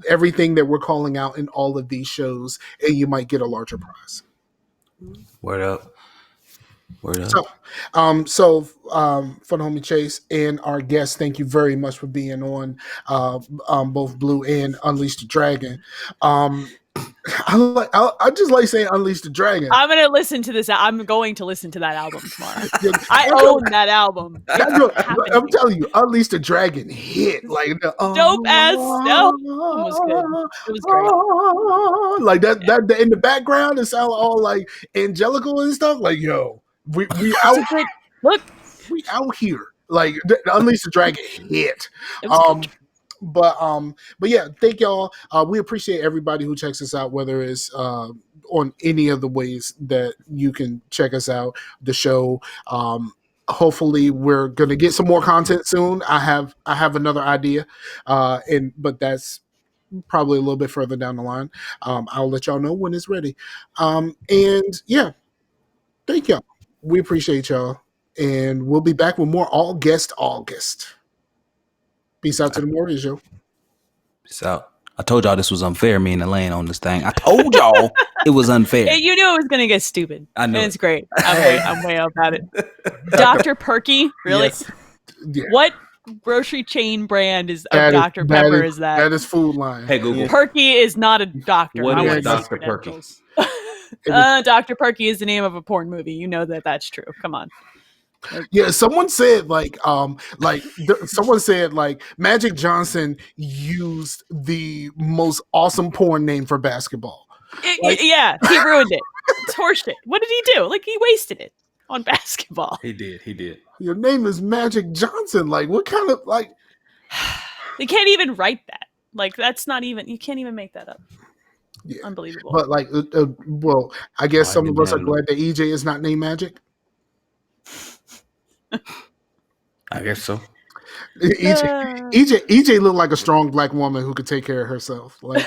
that we're calling out in all of these shows, and you might get a larger prize. Word up. Word up. So, for the homie Chase and our guests, thank you very much for being on both Blue and Unleash the Dragon. I just like saying Unleash the Dragon. I'm going to listen to this. I'm going to listen to that album tomorrow. I own that album. I'm telling you, Unleash the Dragon hit like the dope ass. No, it was good. It was great. Like that in the background, it sounded all like angelical and stuff. Like yo, we out. Look, we out here. Like the Unleash the Dragon hit. It was good. But yeah, thank y'all. We appreciate everybody who checks us out, whether it's on any of the ways that you can check us out, the show. Hopefully we're gonna get some more content soon. I have another idea, but that's probably a little bit further down the line. I'll let y'all know when it's ready. And yeah, thank y'all. We appreciate y'all, and we'll be back with more August. Peace out to the Warriors, yo. Peace out. I told y'all this was unfair, me and Elaine on this thing. I told y'all it was unfair. You knew it was going to get stupid. I know. And it's great. I'm way up at it. Dr. Perky? Really? Yes. Yeah. What grocery chain brand of Dr. Pepper is that? That is Food Line. Hey, Google. Perky is not a doctor. What I is want Dr. Perky? Dr. Perky is the name of a porn movie. You know that's true. Come on. Yeah, someone said someone said Magic Johnson used the most awesome porn name for basketball. Yeah, he ruined it. It's horseshit. What did he do? Like he wasted it on basketball. He did. Your name is Magic Johnson. Like what kind of like? They can't even write that. Like that's not even. You can't even make that up. Yeah. Unbelievable. But well, I guess some of us are glad that EJ is not named Magic. I guess so. EJ looked like a strong black woman who could take care of herself. Like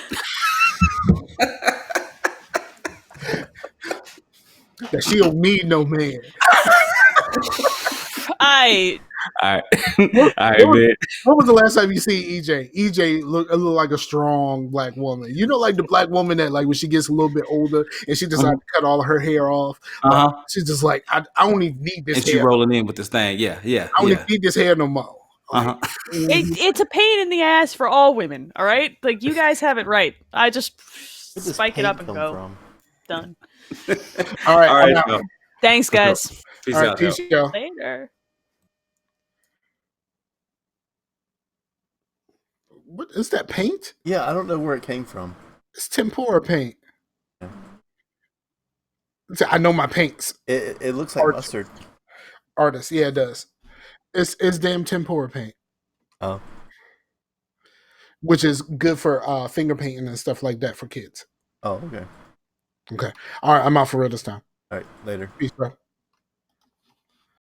that she don't need no man. All right, man. When was the last time you see EJ? EJ look like a strong black woman. You know, like the black woman that like when she gets a little bit older and she decides to cut all of her hair off. She's just like, I don't even need this. And hair. she rolling in with this thing. Yeah. I don't even need this hair no more. Like, it's a pain in the ass for all women. All right, like you guys have it right. I just spike it up and go. Done. All right. Thanks, guys. Peace all out. Peace, y'all. Later. What is that paint? Yeah, I don't know where it came from. It's tempura paint. I know my paints. It looks like mustard. Artist, yeah, it does. It's damn tempura paint. Oh. Which is good for finger painting and stuff like that for kids. Oh, okay. Okay. All right, I'm out for real this time. All right, later. Peace, bro.